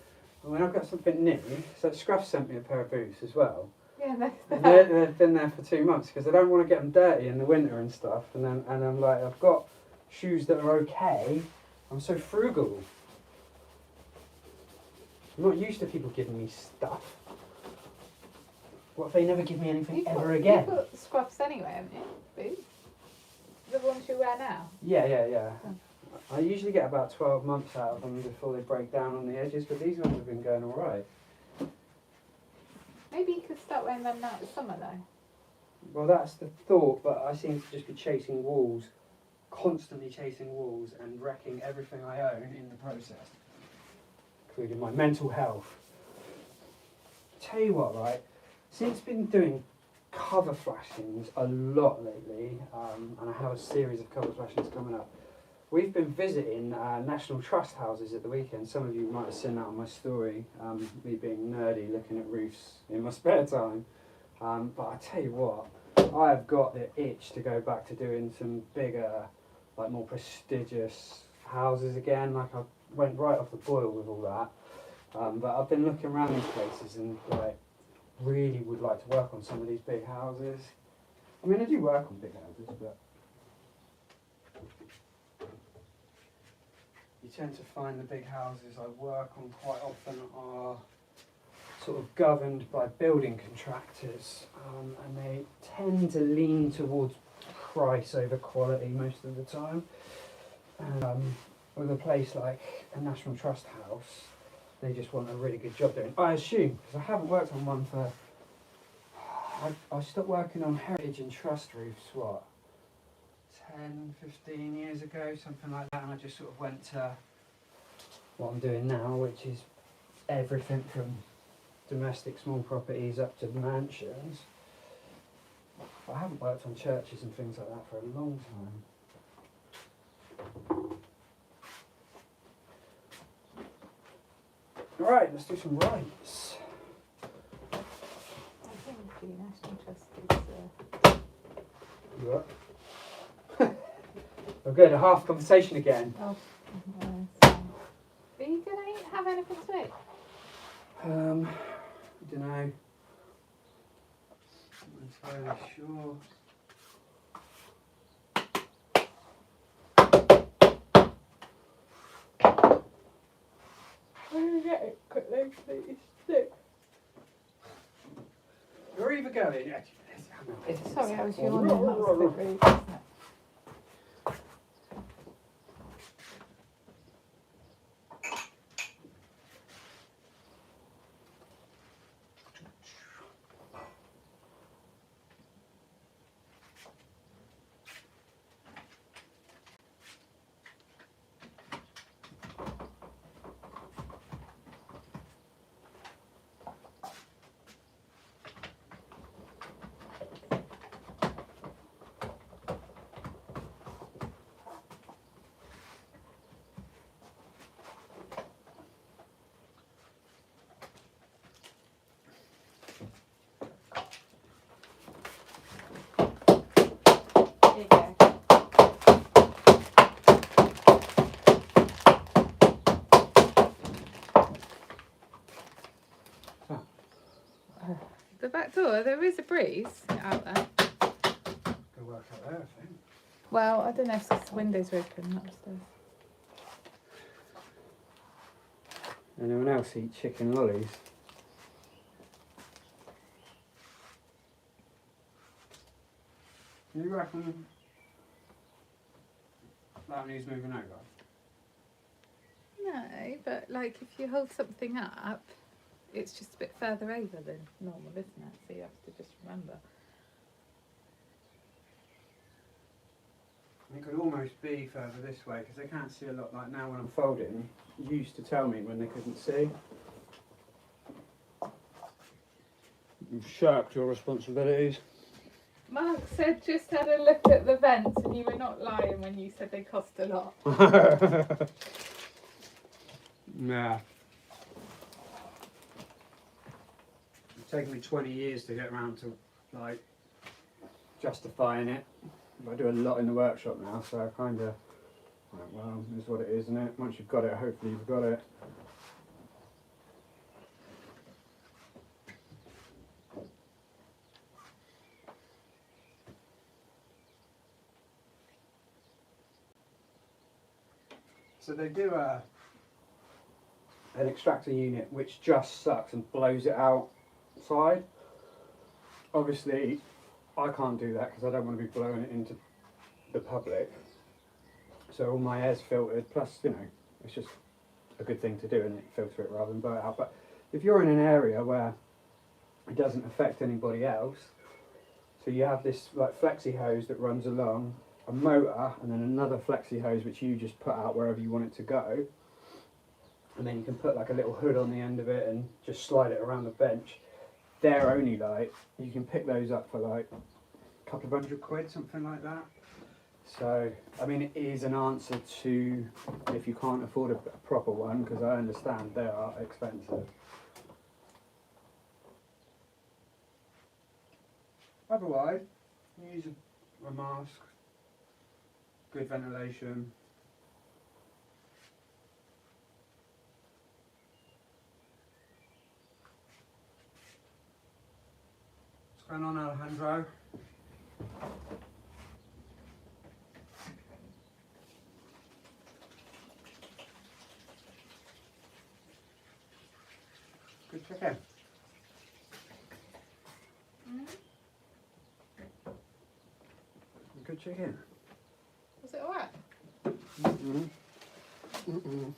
When I've got something new, so Scruff sent me a pair of boots as well. Yeah, They've been there for 2 months because I don't want to get them dirty in the winter and stuff. And I'm like, I've got shoes that are okay. I'm so frugal. I'm not used to people giving me stuff. What if they never give me anything ever again? You've got scruffs anyway, haven't you? Boots? The ones you wear now? Yeah. Oh. I usually get about 12 months out of them before they break down on the edges, but these ones have been going alright. Maybe you could start wearing them now this summer though. Well, that's the thought, but I seem to just be chasing walls, constantly chasing walls and wrecking everything I own in the process, including my mental health. Tell you what, right, since been doing cover flashings a lot lately, and I have a series of cover flashings coming up, we've been visiting National Trust houses at the weekend. Some of you might have seen that on my story, me being nerdy looking at roofs in my spare time. But I tell you what, I have got the itch to go back to doing some bigger, like more prestigious houses again. Like I went right off the boil with all that. But I've been looking around these places and like really would like to work on some of these big houses. I mean, I do work on big houses, but you tend to find the big houses I work on quite often are sort of governed by building contractors, and they tend to lean towards price over quality most of the time. With a place like a National Trust house, they just want a really good job doing. I assume, because I haven't worked on one for... I stopped working on heritage and trust roofs, what, 10, 15 years ago, something like that, and I just sort of went to what I'm doing now, which is everything from domestic small properties up to mansions. I haven't worked on churches and things like that for a long time. Right, let's do some rights. I think the National Trust is... You up? We're good, a half conversation again. Oh, no, are you going to have anything to eat? I don't know. I'm not entirely sure. Will you get it quickly, please? Stick. You're either going... Sorry, I was yawning. That was a bit rude, wasn't it? There you go. The back door, there is a breeze out there. Go work out there, I think. Well, I don't know if the windows are open upstairs. Anyone else eat chicken lollies? You reckon that needs moving over? No, but like if you hold something up, it's just a bit further over than normal, isn't it? So you have to just remember. It could almost be further this way because they can't see a lot. Like now when I'm folding, you used to tell me when they couldn't see. You've shirked your responsibilities. Mark said just had a look at the vents and you were not lying when you said they cost a lot. Yeah. It's taken me 20 years to get around to like justifying it. I do a lot in the workshop now, so I kind of, well, this is what it is, isn't it? Once you've got it, hopefully you've got it. So they do an extractor unit which just sucks and blows it outside. Obviously, I can't do that because I don't want to be blowing it into the public. So all my air's filtered, plus, you know, it's just a good thing to do, and filter it rather than blow it out. But if you're in an area where it doesn't affect anybody else, so you have this like flexi hose that runs along, a motor, and then another flexi hose which you just put out wherever you want it to go, and then you can put like a little hood on the end of it and just slide it around the bench. They're only like, you can pick those up for like a couple of £100, something like that. So, I mean, it is an answer to if you can't afford a proper one, because I understand they are expensive. Otherwise, use a mask, good ventilation. What's going on, Alejandro? Good chicken. Good chicken. Was it alright? Mm-mm. Mm-mm.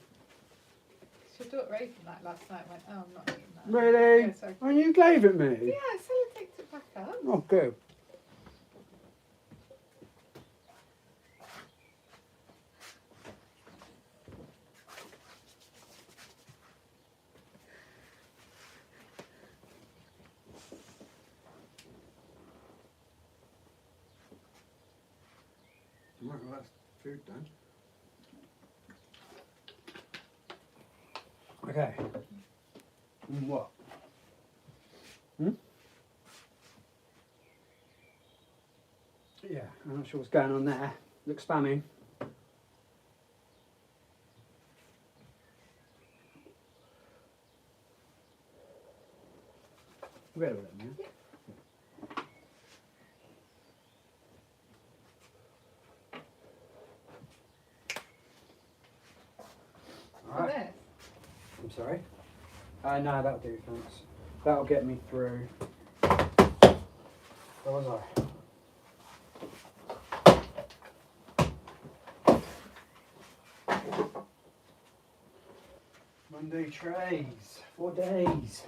Your daughter ate that last night and went, oh, I'm not eating that. Really? Yeah, so, And you gave it me? yeah, Stella picked it back up. Oh, good. Right, well, that's food done. Okay. What? Yeah, I'm not sure what's going on there. Looks spammy. Rid of it, yeah? What's this? I'm sorry? No, that'll do, thanks. That'll get me through. Where was I? Monday trays. 4 days.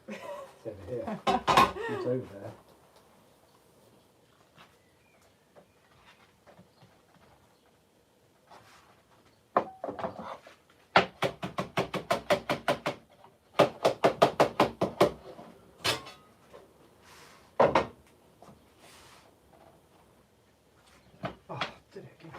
It's over here. It's over there. Oh, did it again.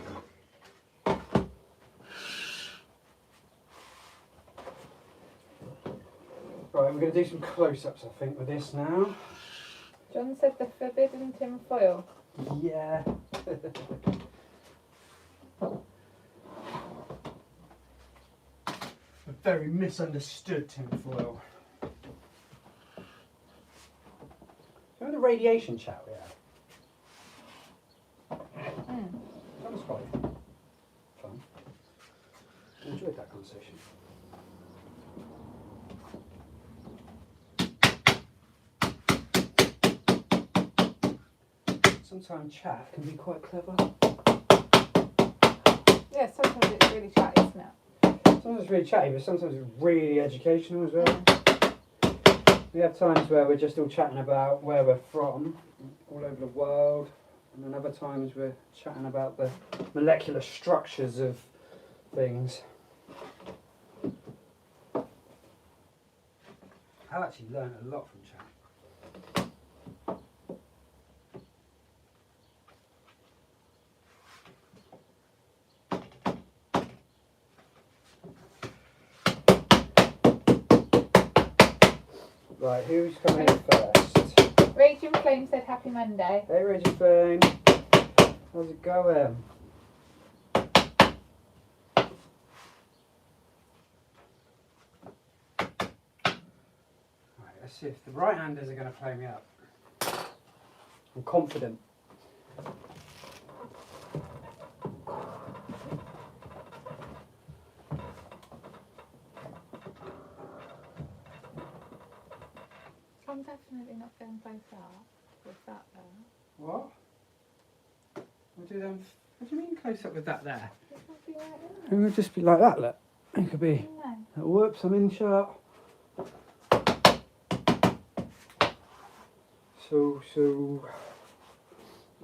Right, we're going to do some close-ups, I think, with this now. John said the forbidden tin foil. Yeah. A very misunderstood tinfoil. Remember the radiation chat we had? That was quite fun. I enjoyed that conversation. Sometimes chat can be quite clever. Yeah, sometimes it's really chatty, isn't it? Sometimes it's really chatty, but sometimes it's really educational as well. We have times where we're just all chatting about where we're from, all over the world, and then other times we're chatting about the molecular structures of things. I've actually learned a lot from chat. Right, who's coming in first? Raging Flame said happy Monday. Hey, Reggie Flame. How's it going? Right, let's see if the right-handers are going to play me up. I'm confident. I'm definitely not going close up with that there. What? We'll do them. What do you mean close up with that there? It would be like It would just be like that, look. It could be. No. Whoops, I'm in shot. So,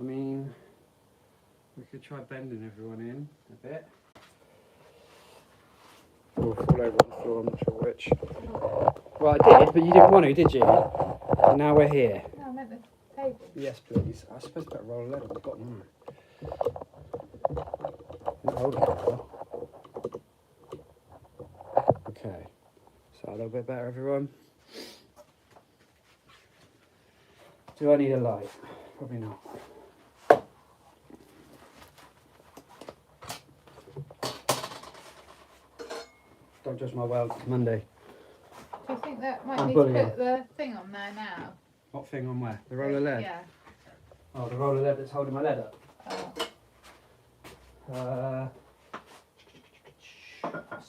I mean, we could try bending everyone in a bit. Or fall over on the floor, I'm not sure which. Well, I did, but you didn't want to, did you? And now we're here. No, I meant the table. Yes, please. I suppose better roll a leg on the bottom, aren't I? hold it now. Okay, so a little bit better, everyone. Do I need a light? Probably not. Don't judge my weld, it's Monday. Do you think that might I'm need to bullying. put the thing on there now? What thing on where? The roll of lead? Yeah. Oh, the roll of lead that's holding my lead up. Oh.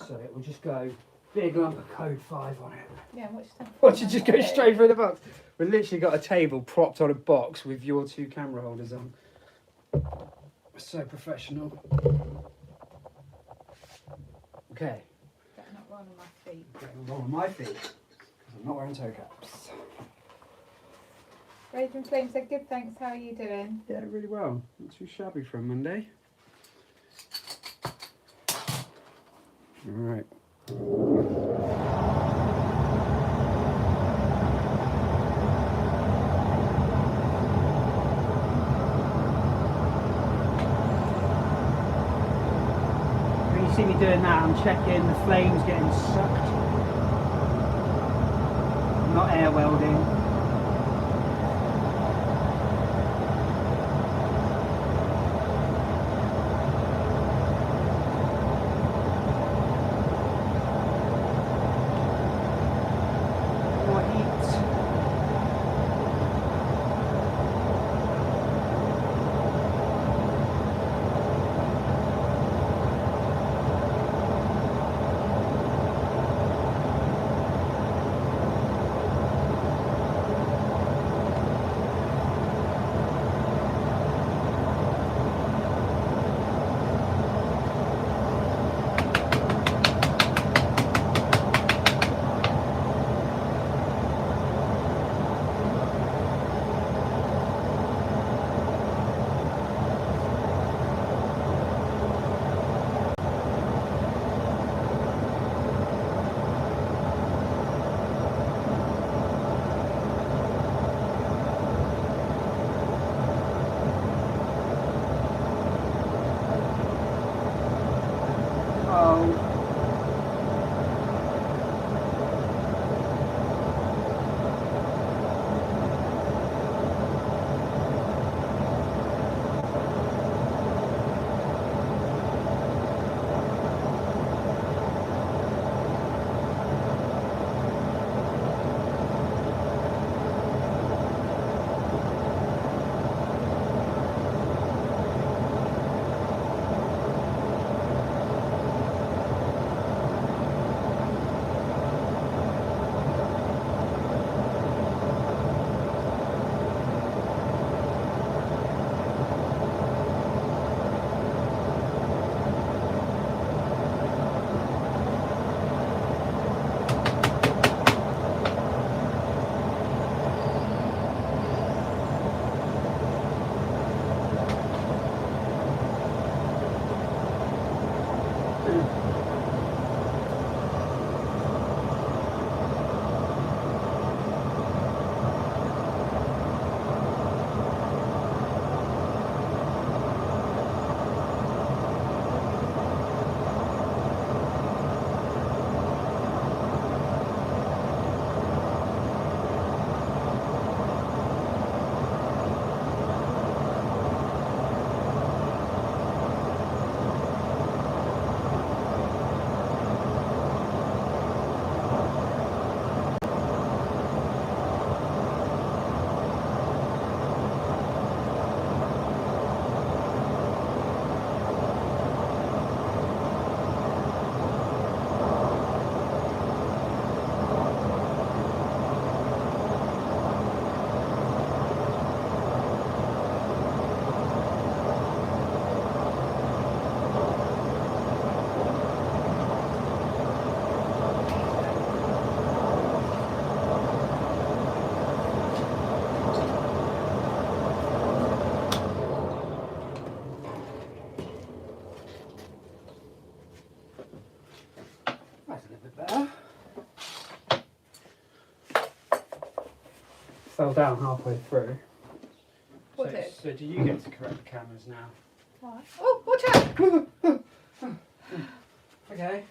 So it will just go big lump of code 5 on it. Yeah, which time? Watch it just go straight through the box. We've literally got a table propped on a box with your 2 camera holders on. So professional. Okay. Better not roll on my feet. Getting along on my feet because I'm not wearing toe caps. Raging Flame said, good thanks, how are you doing? Yeah, really well. Not too shabby for a Monday. Alright. When you see me doing that, I'm checking the flames getting sucked. Not air welding. Fell down halfway through. What did? So do you get to correct the cameras now? What? Oh, watch out! Okay.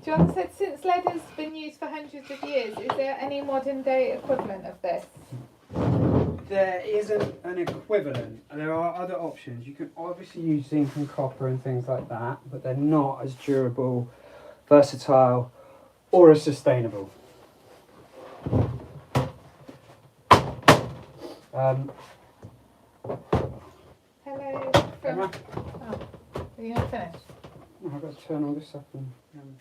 John said, since lead has been used for hundreds of years, is there any modern day equivalent of this? There isn't an equivalent. There are other options. You can obviously use zinc and copper and things like that, but they're not as durable, versatile, or as sustainable. Hello from... Emma? Oh, are you not finished? Oh, I've got to turn all this up and...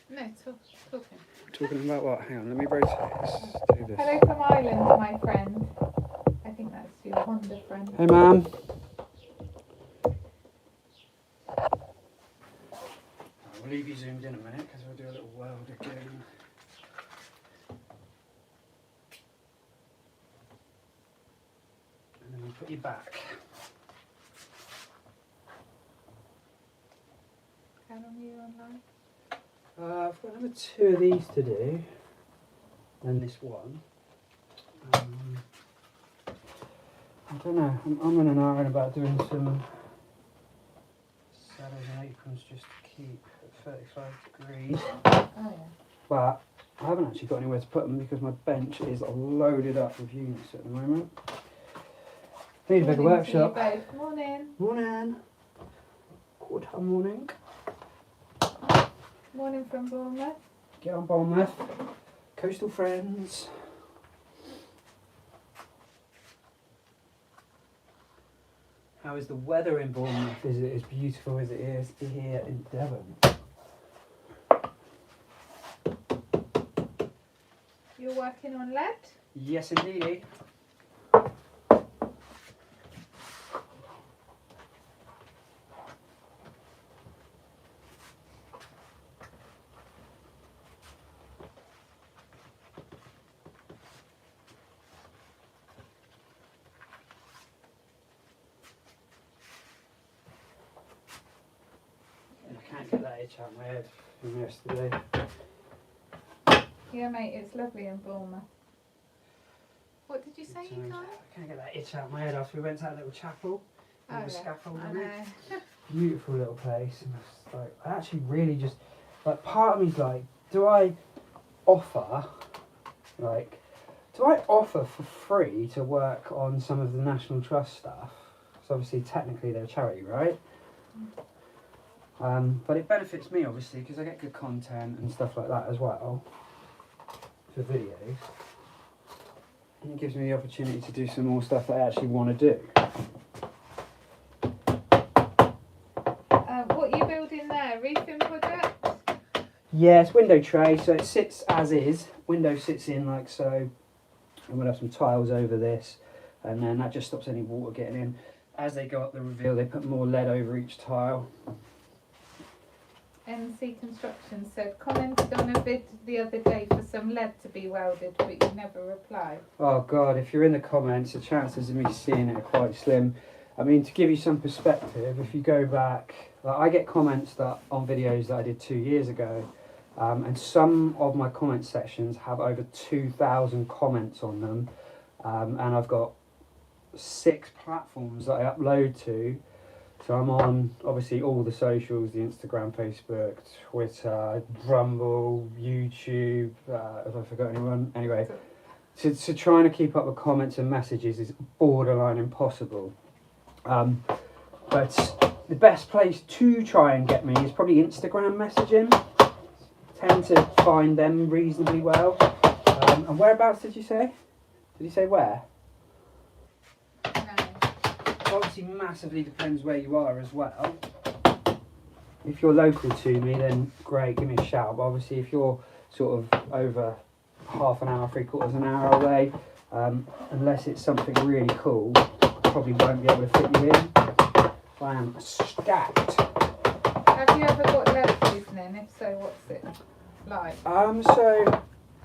No, talking. Talking about what? Hang on, let me rotate this. Do this. Hello from Ireland, my friend. I think that's your Honda friend. Hey, ma'am. We'll leave you zoomed in a minute because we'll do a little weld again. And then we'll put you back. How long are you online? I've got another 2 of these to do, and this one. I don't know, I'm in an iron about doing some saddles and aprons just to keep at 35 degrees. Oh yeah. But I haven't actually got anywhere to put them because my bench is loaded up with units at the moment. Need a bigger Morning to you workshop. both. Morning. Morning. Good morning. Morning from Bournemouth. Get on Bournemouth. Coastal friends. How is the weather in Bournemouth? Is it as beautiful as it is here in Devon? You're working on lead? Yes, indeed. I can't get that itch out of my head from yesterday. Yeah, mate, it's lovely in Bournemouth. What did you say, you guys? I can't get that itch out of my head after we went to that little chapel. Oh, With the yeah. scaffold I on it. know. Beautiful little place. And it's like, I actually really just, like, part of me's like, do I offer for free to work on some of the National Trust stuff? So obviously, technically, they're a charity, right? But it benefits me, obviously, because I get good content and stuff like that as well for videos. And it gives me the opportunity to do some more stuff that I actually want to do. What are you building there? Roofing project? Yeah, it's window tray, so it sits as is. Window sits in like so. And we'll have some tiles over this, and then that just stops any water getting in. As they go up the reveal, they put more lead over each tile. NC Construction said, commented on a vid the other day for some lead to be welded, but you never replied. Oh God, if you're in the comments, the chances of me seeing it are quite slim. I mean, to give you some perspective, if you go back, like, I get comments that on videos that I did 2 years ago, and some of my comment sections have over 2,000 comments on them, and I've got 6 platforms that I upload to. So I'm on, obviously, all the socials, the Instagram, Facebook, Twitter, Rumble, YouTube, have I forgot anyone? Anyway, so trying to keep up with comments and messages is borderline impossible. But the best place to try and get me is probably Instagram messaging. Tend to find them reasonably well. And whereabouts did you say? Did you say where? Obviously massively depends where you are as well. If you're local to me, then great, give me a shout. But obviously if you're sort of over half an hour, 3/4 an hour away, unless it's something really cool, I probably won't be able to fit you in. I am stacked. Have you ever got lead poisoning? If so, what's it like? So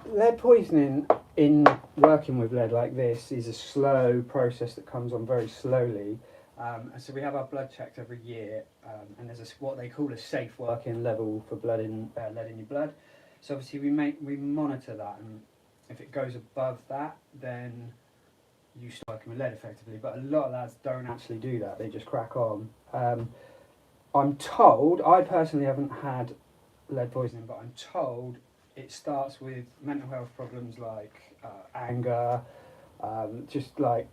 lead poisoning in working with lead like this is a slow process that comes on very slowly. And so we have our blood checked every year, and there's what they call a safe working level for lead in your blood. So obviously we monitor that, and if it goes above that, then you start working with lead effectively. But a lot of lads don't actually do that; they just crack on. I'm told, I personally haven't had lead poisoning, but I'm told it starts with mental health problems like anger, just like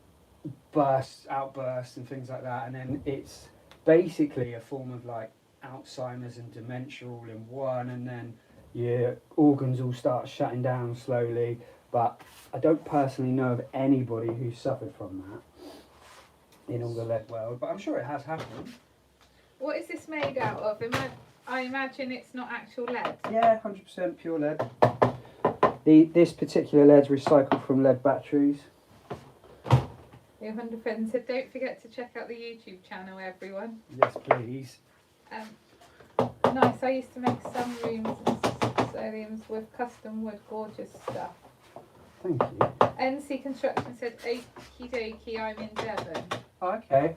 outbursts and things like that, and then it's basically a form of like Alzheimer's and dementia all in one, and then your organs all start shutting down slowly. But I don't personally know of anybody who's suffered from that in all the lead world, but I'm sure it has happened. What is this made out of? I imagine it's not actual lead. Yeah, 100% pure lead. This particular lead's recycled from lead batteries. Your 100 friends said, don't forget to check out the YouTube channel, everyone. Yes, please. Nice. I used to make sunrooms and soliums with custom wood, gorgeous stuff. Thank you. NC Construction said, okie dokie, I'm in Devon. Okay.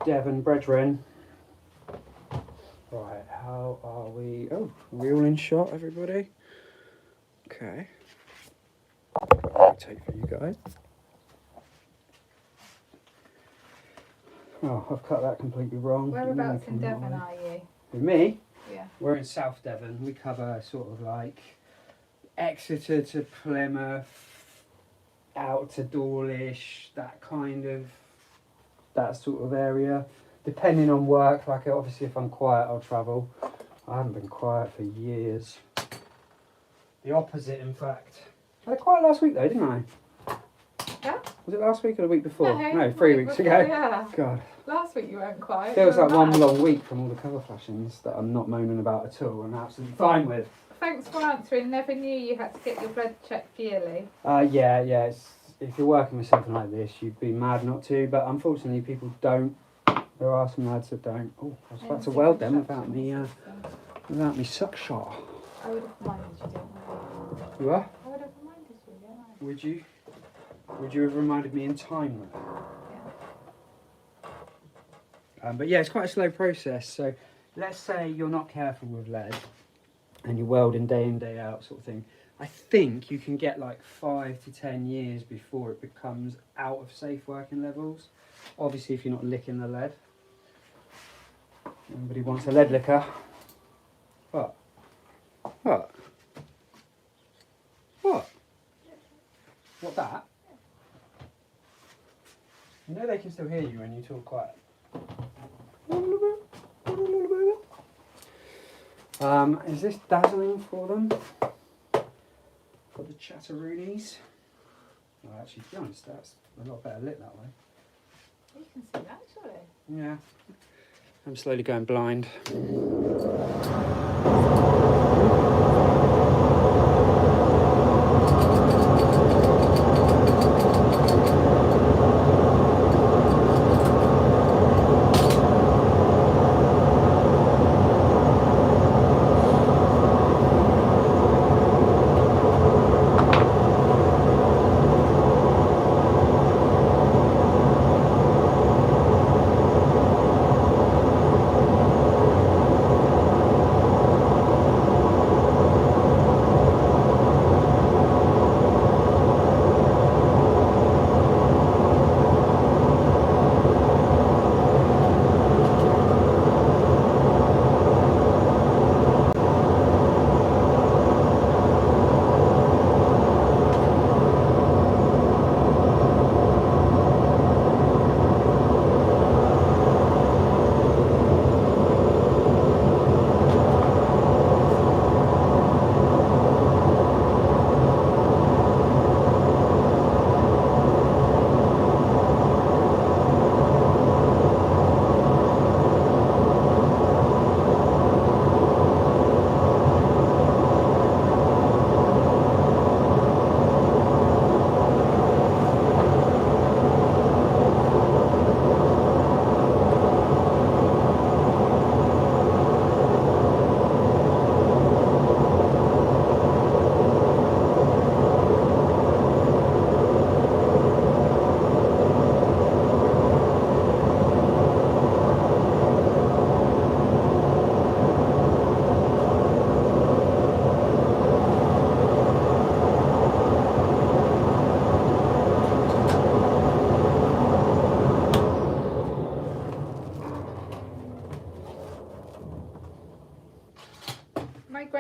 Devon brethren. Right, how are we? Oh, are we all in shot, everybody? Okay. I'll take for you guys. Oh, I've cut that completely wrong. Whereabouts in Devon are you? With me? Yeah. We're in South Devon. We cover sort of like Exeter to Plymouth, out to Dawlish, that sort of area. Depending on work, like obviously if I'm quiet, I'll travel. I haven't been quiet for years. The opposite, in fact. I had quiet last week though, didn't I? Yeah? Was it last week or the week before? No, 3 weeks ago. Yeah. God. Last week you weren't quiet. Feels you were like one mad. long week from all the cover flashings that I'm not moaning about at all and absolutely fine with. Thanks for answering. Never knew you had to get your blood checked yearly. Yeah. If you're working with something like this, you'd be mad not to, but unfortunately people don't. There are some lads that don't. Oh, I was about to weld them without me suck shot. I would have minded you, don't I? You what? I would have reminded you, don't I? Would you? Would you have reminded me in time though? Yeah. But yeah, it's quite a slow process. So let's say you're not careful with lead and you're welding day in, day out sort of thing. I think you can get like 5 to 10 years before it becomes out of safe working levels. Obviously, if you're not licking the lead. Nobody wants a lead licker. What? What? What? What that? You know they can still hear you when you talk quiet. Is this dazzling for them? For the chatteroonies? Well, actually, to be honest, that's a lot better lit that way. You can see that, surely. Yeah. I'm slowly going blind.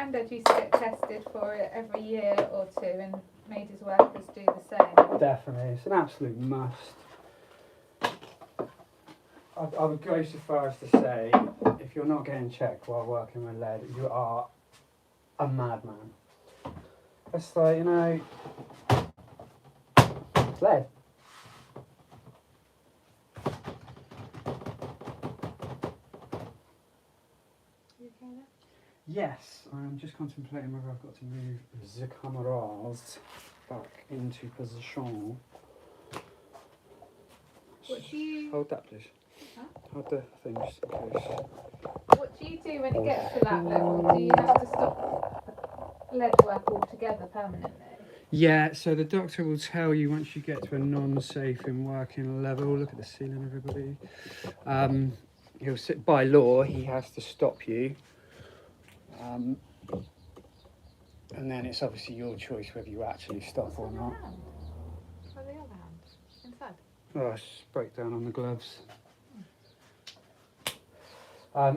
granddad used to get tested for it every year or two and made his workers do the same. Definitely, it's an absolute must. I would go so far as to say, if you're not getting checked while working with lead, you are a madman. It's like, you know, it's lead. You okay there? Yes, I'm just contemplating whether I've got to move the cameras back into position. What do you Hold that, please. Huh? Hold the thing just in case. What do you do when it gets to that level? Do you have to stop lead work altogether permanently? Yeah, so the doctor will tell you once you get to a non-safe in working level. Look at the ceiling, everybody. He'll sit by law. He has to stop you, and then it's obviously your choice whether you actually stop or What's on not. your hand? Or the other hand? Inside? Oh, it's break down on the gloves.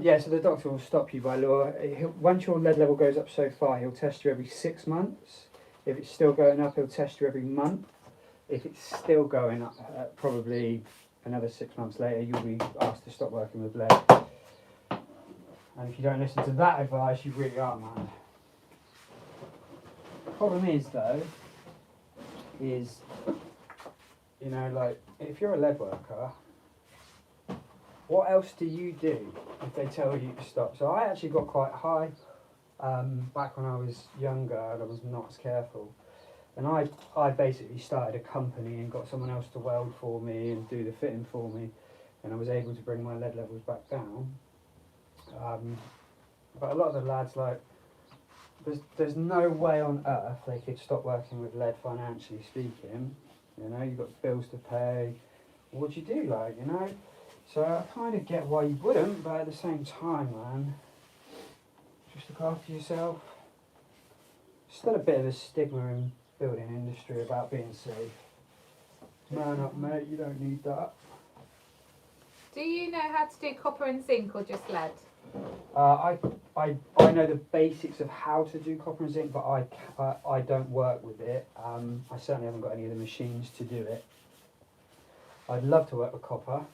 Yeah, so the doctor will stop you by law. Once your lead level goes up so far, he'll test you every 6 months. If it's still going up, he'll test you every month. If it's still going up, probably another 6 months later, you'll be asked to stop working with lead. And if you don't listen to that advice, you really are mad. The problem is, though, you know, like, if you're a lead worker, what else do you do if they tell you to stop? So I actually got quite high back when I was younger and I was not as careful. And I basically started a company and got someone else to weld for me and do the fitting for me. And I was able to bring my lead levels back down. But a lot of the lads, like, there's no way on earth they could stop working with lead financially speaking. You know, you've got bills to pay. What do you do, like, you know? So I kind of get why you wouldn't, but at the same time, man, just look after yourself. Still a bit of a stigma in building industry about being safe. Man up, mate, you don't need that. Do you know how to do copper and zinc or just lead? I know the basics of how to do copper and zinc, but I don't work with it. I certainly haven't got any of the machines to do it. I'd love to work with copper,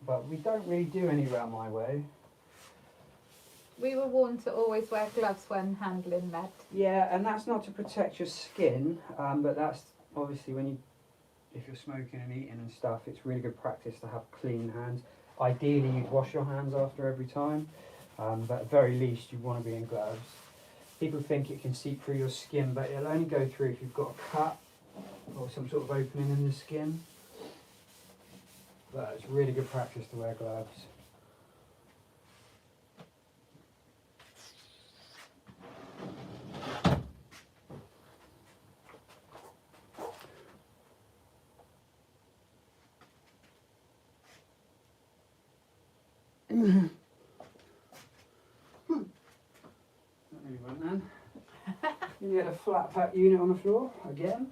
but we don't really do any around my way. We were warned to always wear gloves when handling lead. Yeah, and that's not to protect your skin, but that's obviously if you're smoking and eating and stuff, it's really good practice to have clean hands. Ideally, you'd wash your hands after every time, but at the very least, you want to be in gloves. People think it can seep through your skin, but it'll only go through if you've got a cut or some sort of opening in the skin. But it's really good practice to wear gloves. That nearly went then. You had a flat pack unit on the floor again.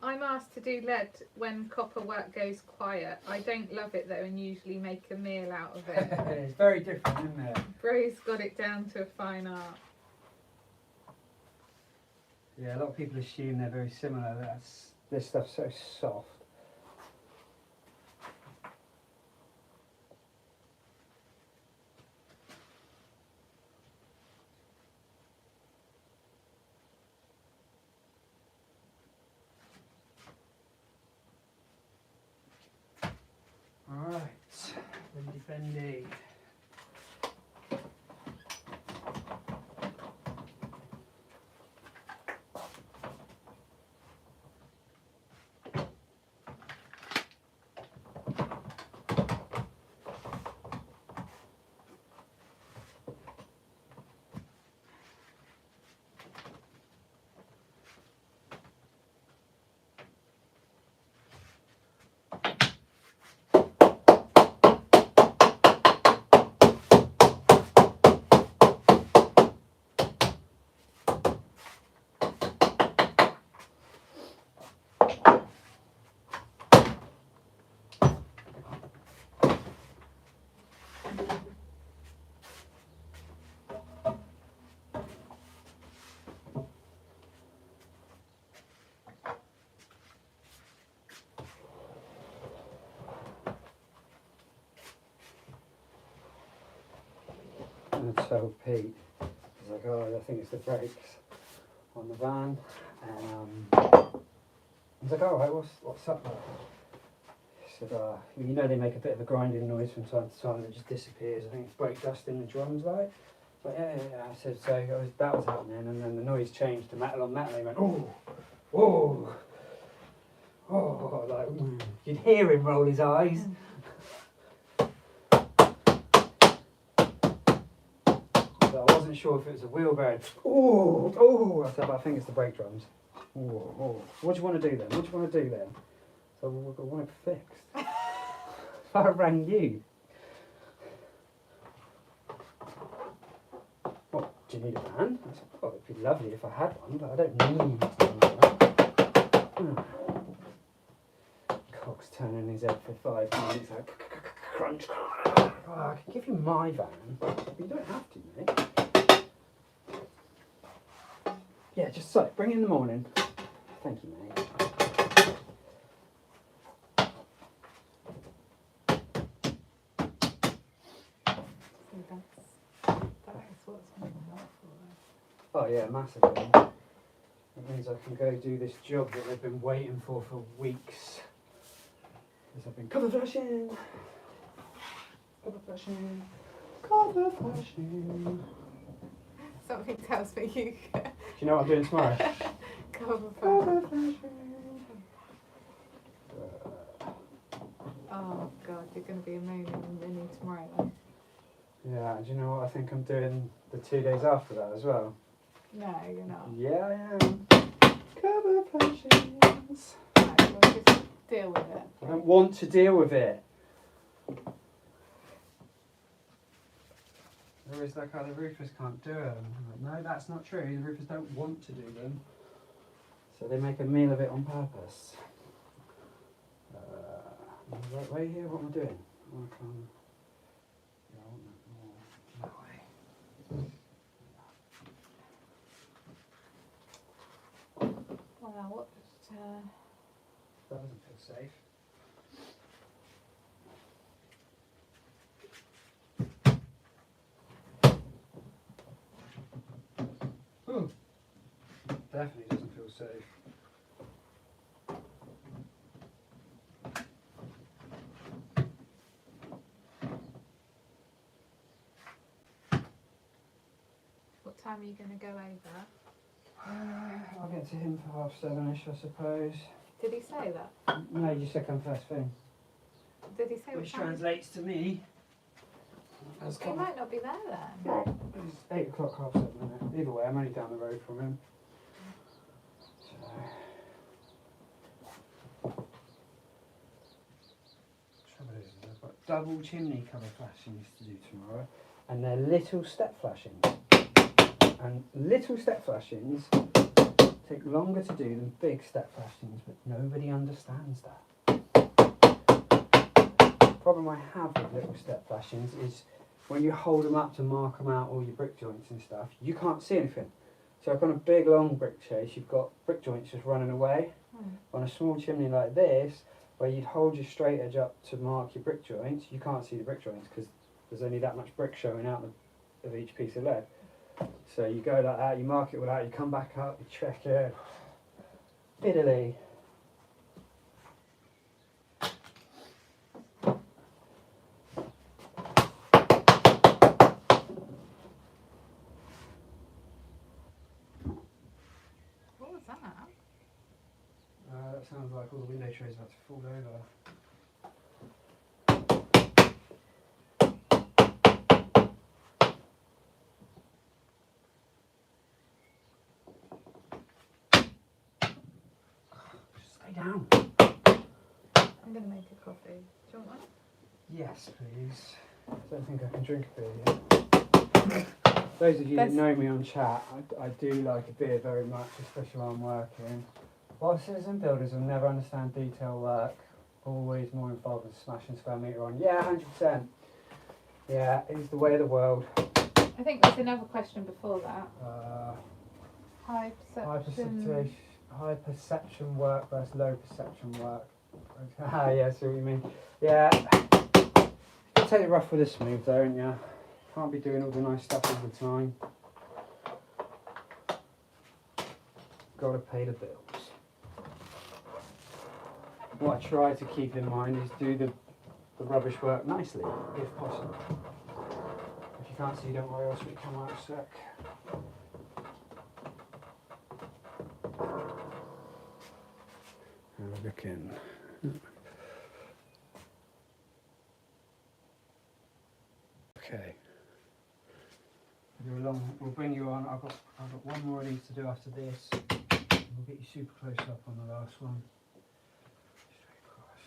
I'm asked to do lead when copper work goes quiet. I don't love it though and usually make a meal out of it. It's very different, isn't it? Bro's got it down to a fine art. Yeah, a lot of people assume they're very similar. This stuff's so soft. Alright, ready to indeed. And so Pete was like, oh, I think it's the brakes on the van. And I was like, all right, what's up there? He said, you know they make a bit of a grinding noise from time to time that just disappears. I think it's brake dust in the drums, like. But yeah. I said, so that was happening, and then the noise changed to metal on metal. He went, oh, like, you'd hear him roll his eyes. So I wasn't sure if it was a wheelbarrow. I said, but I think it's the brake drums. What do you want to do then? So I want it fixed. So I rang you. What, do you need a van? I said, well, it'd be lovely if I had one, but I don't need one. Cock's turning his head for 5 minutes, like crunch. Oh, I can give you my van, but you don't have to, mate. Yeah, just so, bring it in the morning. Thank you, mate. That's what's been helpful. Oh yeah, massively. It means I can go do this job that they've been waiting for weeks. Because I've been cover flashing. Something tells me you Do you know what I'm doing tomorrow? cover flashing. Oh god, you're going to be a moaning Minnie tomorrow then. Yeah, do you know what I think I'm doing the 2 days after that as well? No, you're not. Yeah, I am. Cover flashings. Right, we'll just deal with it. I don't want to deal with it. They're always like, oh, the roofers can't do them. I'm like, no, that's not true. The roofers don't want to do them. So they make a meal of it on purpose. Right here, what am I doing? Yeah, I want that more that way. Well, what? That doesn't feel safe. Ooh. Definitely doesn't feel safe. What time are you going to go over? I'll get to him for 7:30ish, I suppose. Did he say that? No, you said come first thing. Did he say Which what time? translates to me. He might not be there then. Well, it's 8 o'clock, 7:30, isn't it? Either way, I'm only down the road from him. So. Trouble is, I've got double chimney cover flashings to do tomorrow, and they're little step flashings. And little step flashings take longer to do than big step flashings, but nobody understands that. The problem I have with little step flashings is when you hold them up to mark them out, all your brick joints and stuff, you can't see anything. So I've got a big long brick chase, you've got brick joints just running away. On a small chimney like this, where you'd hold your straight edge up to mark your brick joints, you can't see the brick joints because there's only that much brick showing out of each piece of lead. So you go like that, you mark it all out, you come back up, you check it. Fiddly. That sounds like all the window trays about to fall over. Just stay down. I'm going to make a coffee. Do you want one? Yes, please. I don't think I can drink a beer yet. Those of you that know me on chat, I do like a beer very much, especially while I'm working. While citizen builders will never understand detail work, always more involved in smashing square metre on. Yeah, 100%. Yeah, it's the way of the world. I think there's another question before that. High perception. High perception work versus low perception work. Yeah, I see what you mean. Yeah, you take the rough with the smooth, don't you? Can't be doing all the nice stuff all the time. Got to pay the bills. What I try to keep in mind is do the rubbish work nicely, if possible. If you can't see, don't worry, I'll switch camera out a sec. Have a look in. Okay. We'll bring you on. I've got one more of these to do after this. We'll get you super close up on the last one. Straight across.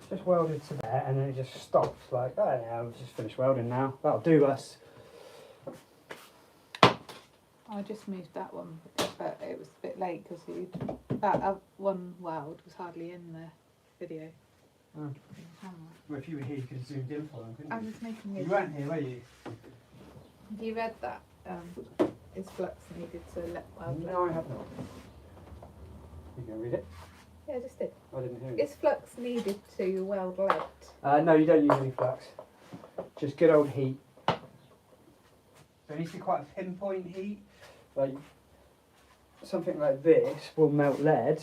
just welded to there, and then it just stops. Like, oh yeah, I've just finished welding now. That'll do us. I just moved that one, but it was a bit late because that one weld was hardly in the video. Oh. In the camera. Well, if you were here, you could have zoomed in for them, couldn't I you? was making You it. weren't here, were you? You read that? Is flux needed to weld? No, I have not. You can read it. Yeah, I just did. I didn't hear it. Is flux needed to weld lead? No, you don't use any flux. Just good old heat. So it needs to be quite a pinpoint heat. Like something like this will melt lead.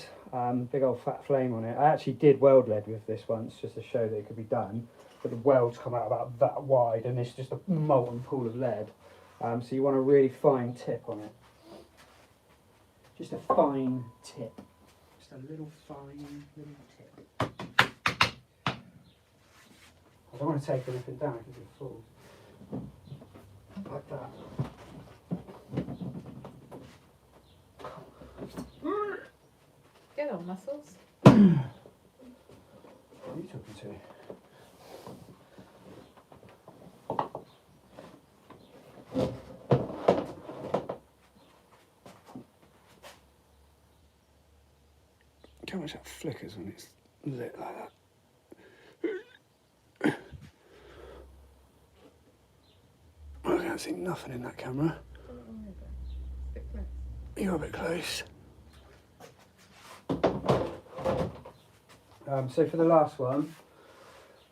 Big old fat flame on it. I actually did weld lead with this once just to show that it could be done. But the welds come out about that wide, and it's just a molten pool of lead. So you want a really fine tip on it. Just a fine tip. Just a little fine little tip. I don't want to take anything down because it falls. Like that. Get on, muscles. Who are you talking to? How much that flickers when it's lit like that. I can't see nothing in that camera. You're a bit close. So for the last one,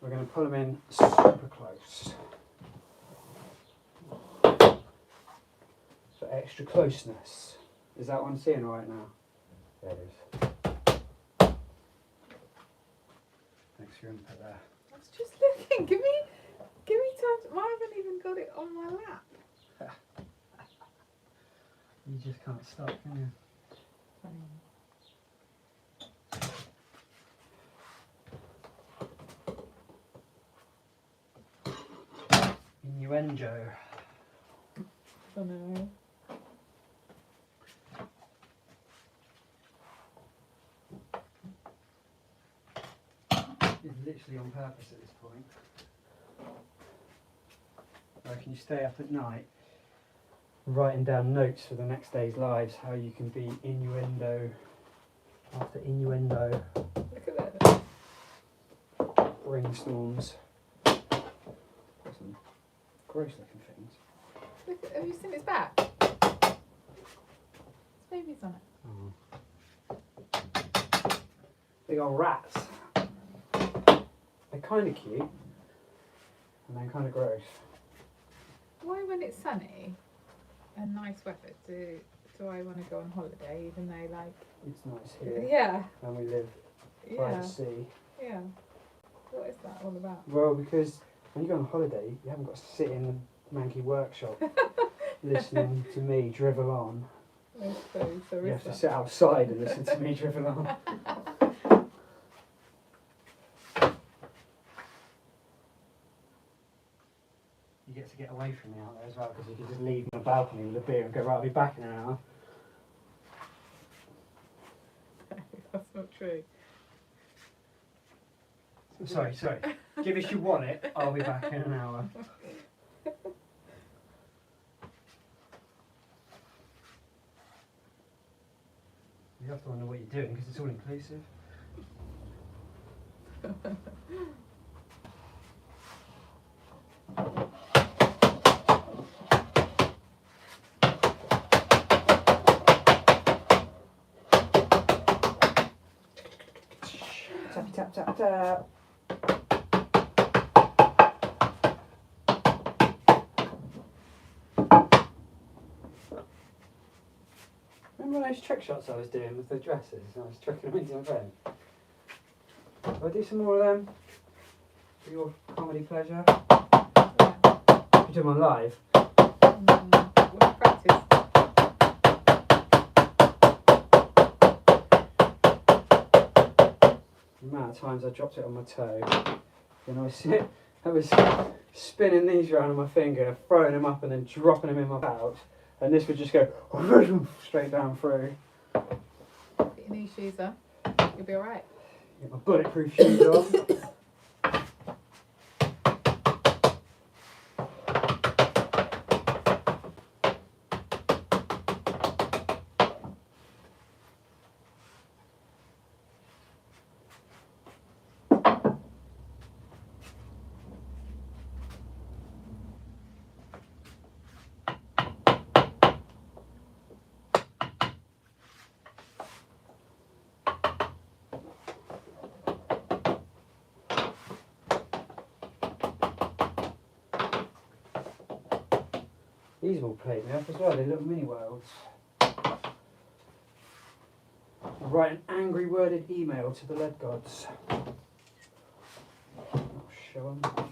we're going to pull them in super close. For extra closeness. Is that what I'm seeing right now? There it is. Thanks for your input there. I was just looking. Give me time. I haven't even got it on my lap. You just can't stop, can you? Innuendo. Oh no. It's literally on purpose at this point. Like, can you stay up at night writing down notes for the next day's lives, how you can be innuendo after innuendo, Look at that. rainstorms, some gross looking things. Look at, have you seen its back? There's babies on it. Oh. Big old rats. They're kind of cute, and they're kind of gross. Why, when it's sunny and nice weather, do I want to go on holiday? Even though, like, It's nice here, yeah, and we live by yeah, the sea. yeah. What is that all about? Well, because when you go on holiday, you haven't got to sit in the manky workshop listening to me drivel on. I suppose there You is have to that. sit outside and listen to me drivel on. You get to get away from me out there as well, because you can just leave on the balcony with a beer and go, right, I'll be back in an hour. That's not true. Sorry. Give us your wallet, I'll be back in an hour. You have to wonder what you're doing, because it's all inclusive. Tappy tap tap tap. Remember those trick shots I was doing with the dresses? I was tricking them into my phone. Will I do some more of them for your comedy pleasure? Yeah. You do them on live. We'll practice. The amount of times I dropped it on my toe, and I was spinning these around on my finger, throwing them up and then dropping them in my pouch, and this would just go straight down through. Get your new shoes on. You'll be alright. Get my bulletproof shoes on. These have all played me up as well, they're little mini worlds. I'll write an angry worded email to the lead gods. I'll show them.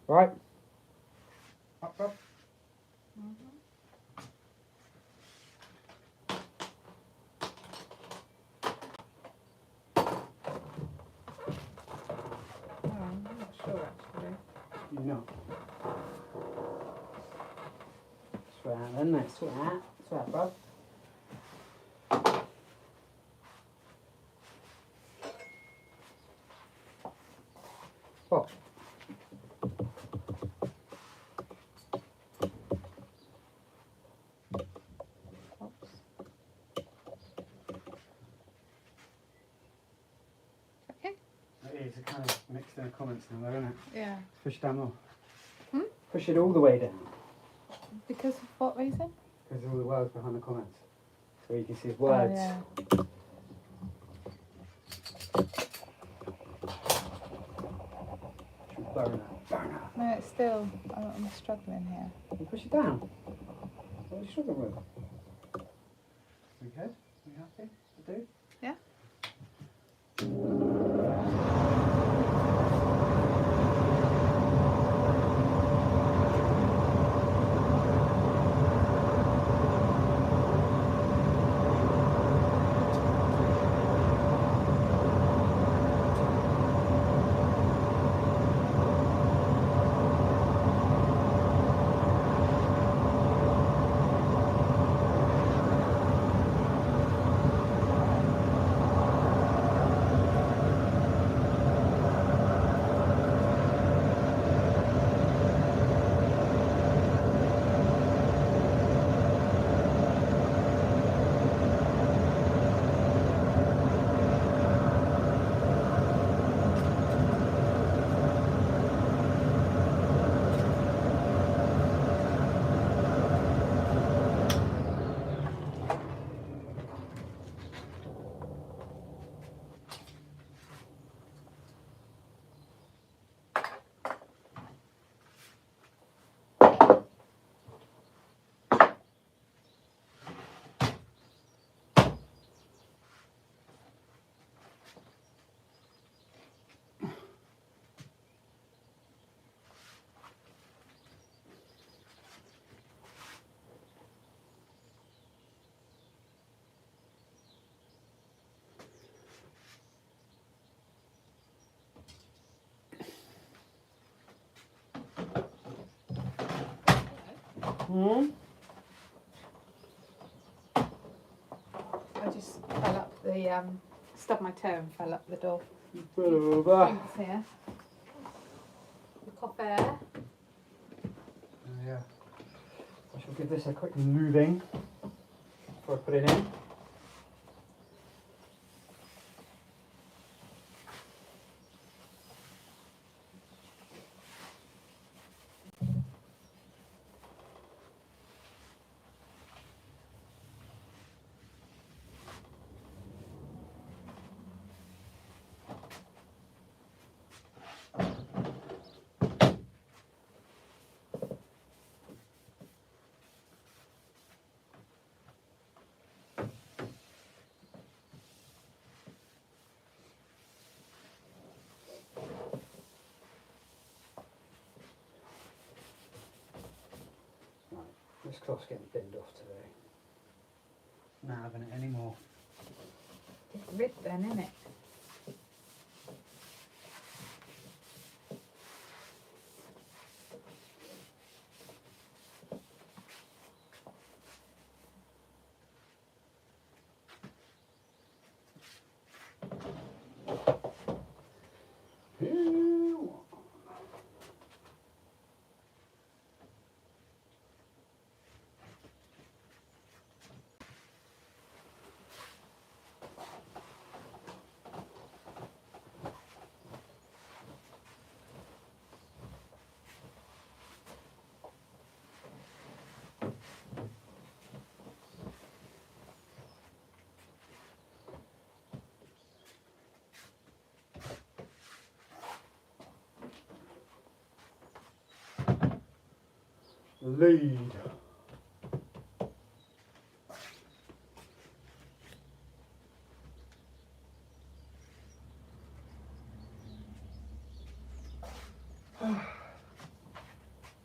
Right. Up, up. I'm not sure actually. You're not. Swear then, let's swear. Swear, bro. Oh. Oops. Okay. It is kind of mixed in the comments now, though, isn't it? Yeah. Push down more. Hmm? Push it all the way down. Because of what reason? Because all the words behind the comments. So you can see his words. Oh, yeah. Burn out, burn out. No, it's still. I'm struggling here. Well, push it down. What are you struggling with? We good? We happy? We do? Yeah. Hmm? I just fell up the stubbed my toe and fell up the door. Pull over. Thanks here. The cough air. Oh, yeah. I shall give this a quick moving before I put it in. This cloth's getting binned off today. Not having it anymore. Get rid then, innit? lead.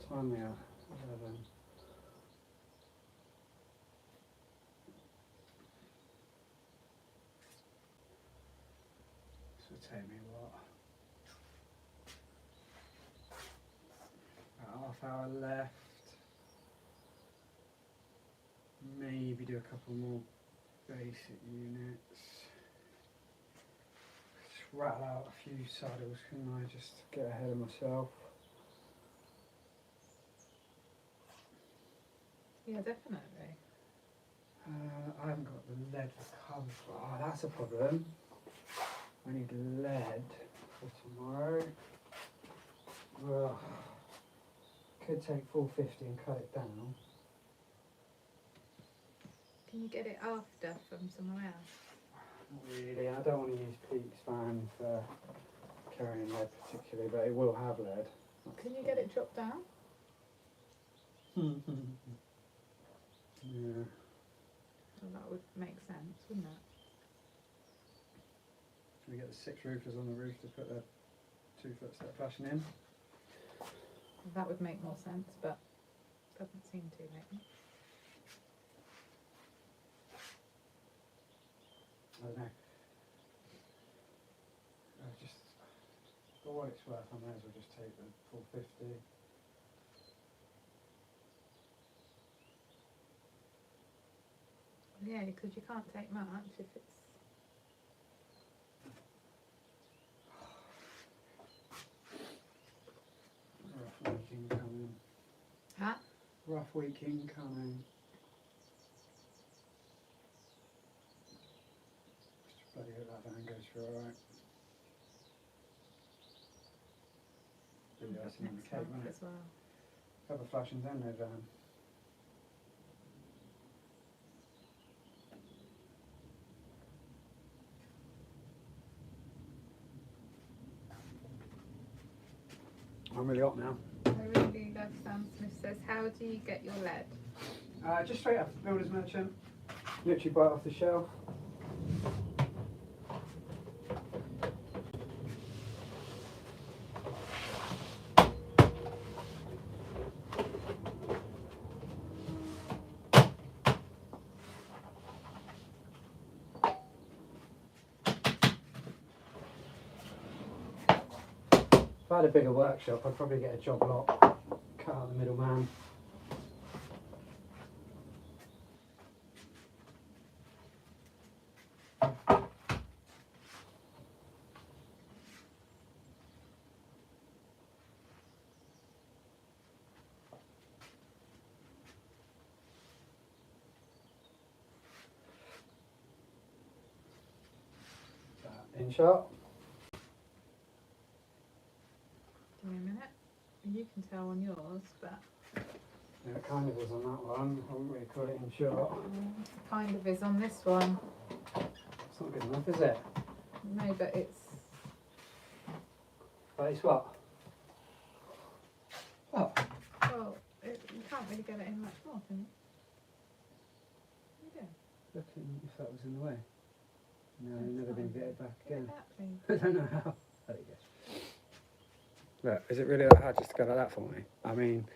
Time me out. 11. This will take me what? About half hour left. Maybe do a couple more basic units. Just rattle out a few saddles, couldn't I? Just get ahead of myself. Yeah, definitely. I haven't got the lead for cover. Oh, that's a problem. I need lead for tomorrow. Well, could take 450 and cut it down. Can you get it after from somewhere else? Not really. I don't want to use Pete's van for carrying lead particularly, but it will have lead. Can you get it dropped down? Yeah. Well, that would make sense, wouldn't it? We get the 6 roofers on the roof to put the 2-foot step flashing in. That would make more sense, but doesn't seem to lately. I don't know. Just for what it's worth, I may as well just take the 450. Yeah, because you can't take much if it's... Rough week incoming. Huh? Rough week incoming. Just bloody hope that van goes through alright. Really icing on the Next cake, month wasn't it? as well. Have a flashing down no van. I'm really hot now. I really love Sam Smith says, how do you get your lead? Just straight up builder's merchant. Literally buy it off the shelf. If I had a bigger workshop, I'd probably get a job lot, cut out the middleman. In shot. Give me a minute. You can tell on yours, but... Yeah, it kind of is on that one. I wouldn't really call it in shot. It kind of is on this one. It's not good enough, is it? No, but it's... But it's what? What? Well, you can't really get it in much more, can you? You do. Looking if that was in the way. No, never been fitted back Get again. that, please. I don't know how. There you go. Look, is it really that hard just to go like that for me? I mean,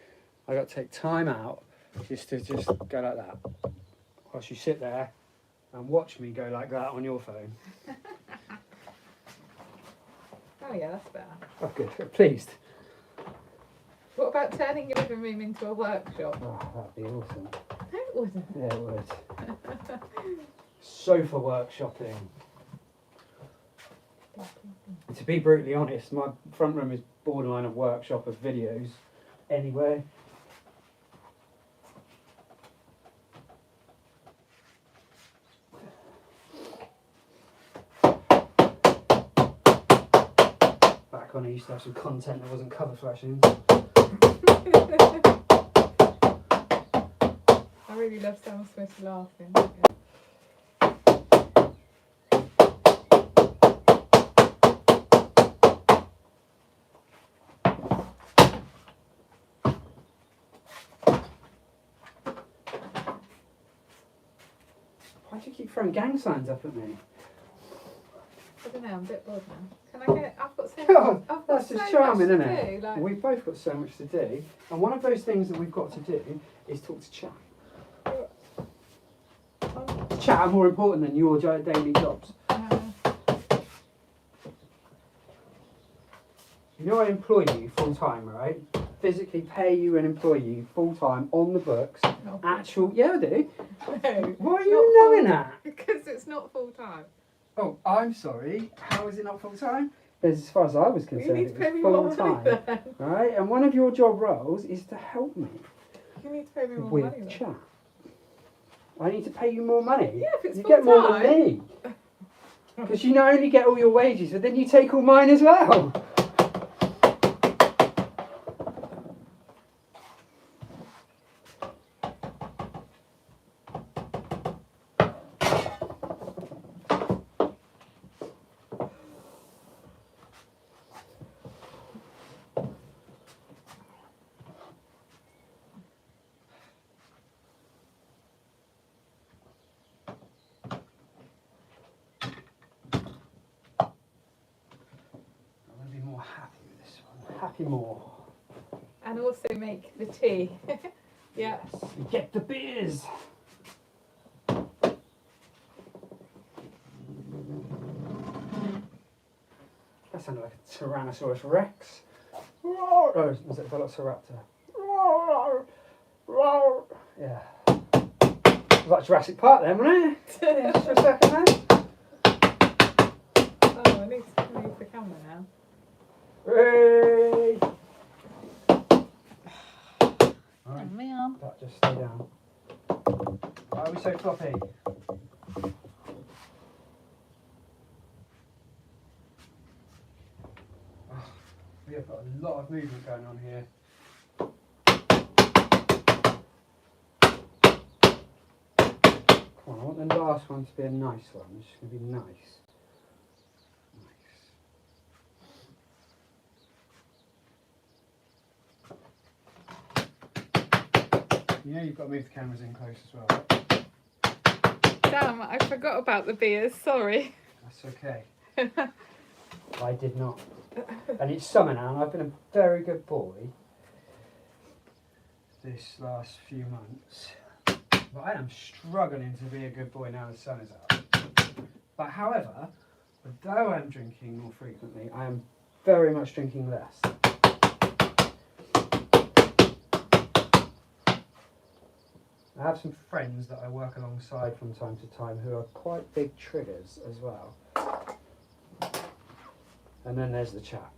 I got to take time out just to go like that. Whilst you sit there and watch me go like that on your phone. Oh yeah, that's better. Oh, good. I'm pleased. What about turning your living room into a workshop? Oh, that'd be awesome. No, it wouldn't. Yeah, it would. Sofa workshopping. To be brutally honest, my front room is borderline a workshop of videos anyway. Back when I used to have some content that wasn't cover flashing. I really love Sam Smith laughing. Why do you keep throwing gang signs up at me? I don't know, I'm a bit bored now. Can I get? I've got so God, much. I've got that's so just charming, much isn't to it? do, like, We've both got so much to do, and one of those things that we've got to do is talk to chat. Chat are more important than your daily jobs. You know I employ you full time, right? Physically pay you and employ you full time on the books. No. Actual, yeah, I do. No, Why are you knowing that? because it's not full time. Oh, I'm sorry. How is it not full time? As far as I was You concerned, need to it pay was me more full money time. then. Right, and one of your job roles is to help me You need to pay me more with money then. chat. I need to pay you more money. Yeah, if it's you full get more time. than me. Because you not only get all your wages, but then you take all mine as well. Happy with this one. Happy more. And also make the tea. Yeah. Yes. Get the beers. That sounded like a Tyrannosaurus Rex. Oh, was it Velociraptor? Yeah. It was like Jurassic Park then, wasn't it? Yeah, just for a second there. Oh, I need to move the camera now. Hooray! Oh, man. That just stay down. Why are we so floppy? Oh, we have got a lot of movement going on here. Come on, I want the last one to be a nice one. It's just going to be nice. You know you've got to move the cameras in close as well, right? Damn, I forgot about the beers, sorry. That's okay. I did not. And it's summer now, and I've been a very good boy this last few months. But I am struggling to be a good boy now the sun is out. But however, although I'm drinking more frequently, I am very much drinking less. I have some friends that I work alongside from time to time who are quite big triggers as well. And then there's the chat.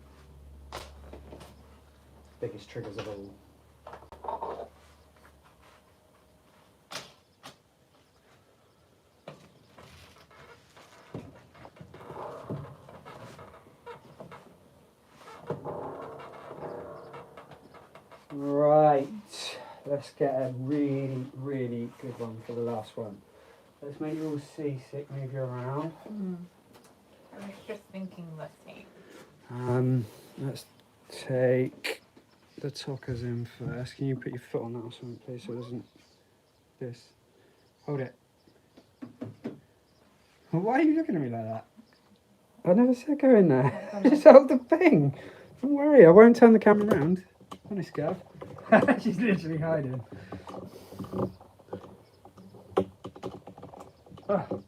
Biggest triggers of all. Right. Let's get a really, really good one for the last one. Let's make you all seasick, move you around. I was just thinking, let's see. Let's take the tockers in first. Can you put your foot on that or something, please, so it doesn't... This. Hold it. Why are you looking at me like that? I never said go in there. Just hold the thing. Don't worry, I won't turn the camera around. Honest, Gav. She's literally hiding. Oh. How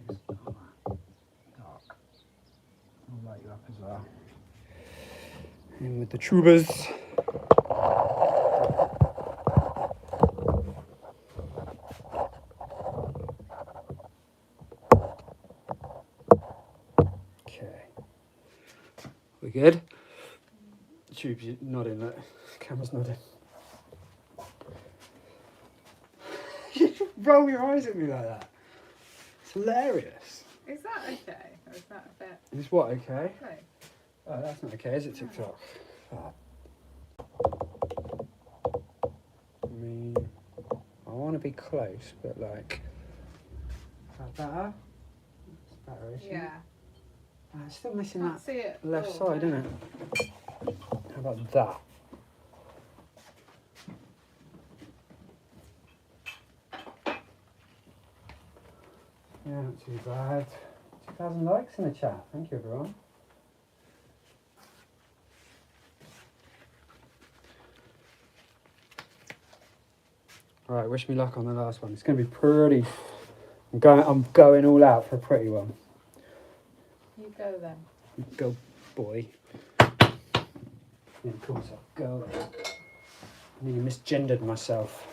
is that dark? I'll light you up as well. In with the tubers. Okay. We good? The tube's nodding, look. The camera's nodding. You roll your eyes at me like that. It's hilarious. Is that okay? Or is that a bit... Is what okay? Okay. Oh, that's not okay, is it, TikTok? Oh. I mean, I want to be close, but like... Is that better? That's better, isn't it? Yeah. It's still missing Can't that see it. left all, side, no. isn't it? How about that? Yeah, not too bad. 2,000 likes in the chat. Thank you, everyone. Right, wish me luck on the last one. It's going to be pretty. I'm going all out for a pretty one. You go then. Go, boy. Yeah, of course I'll go. I nearly misgendered myself.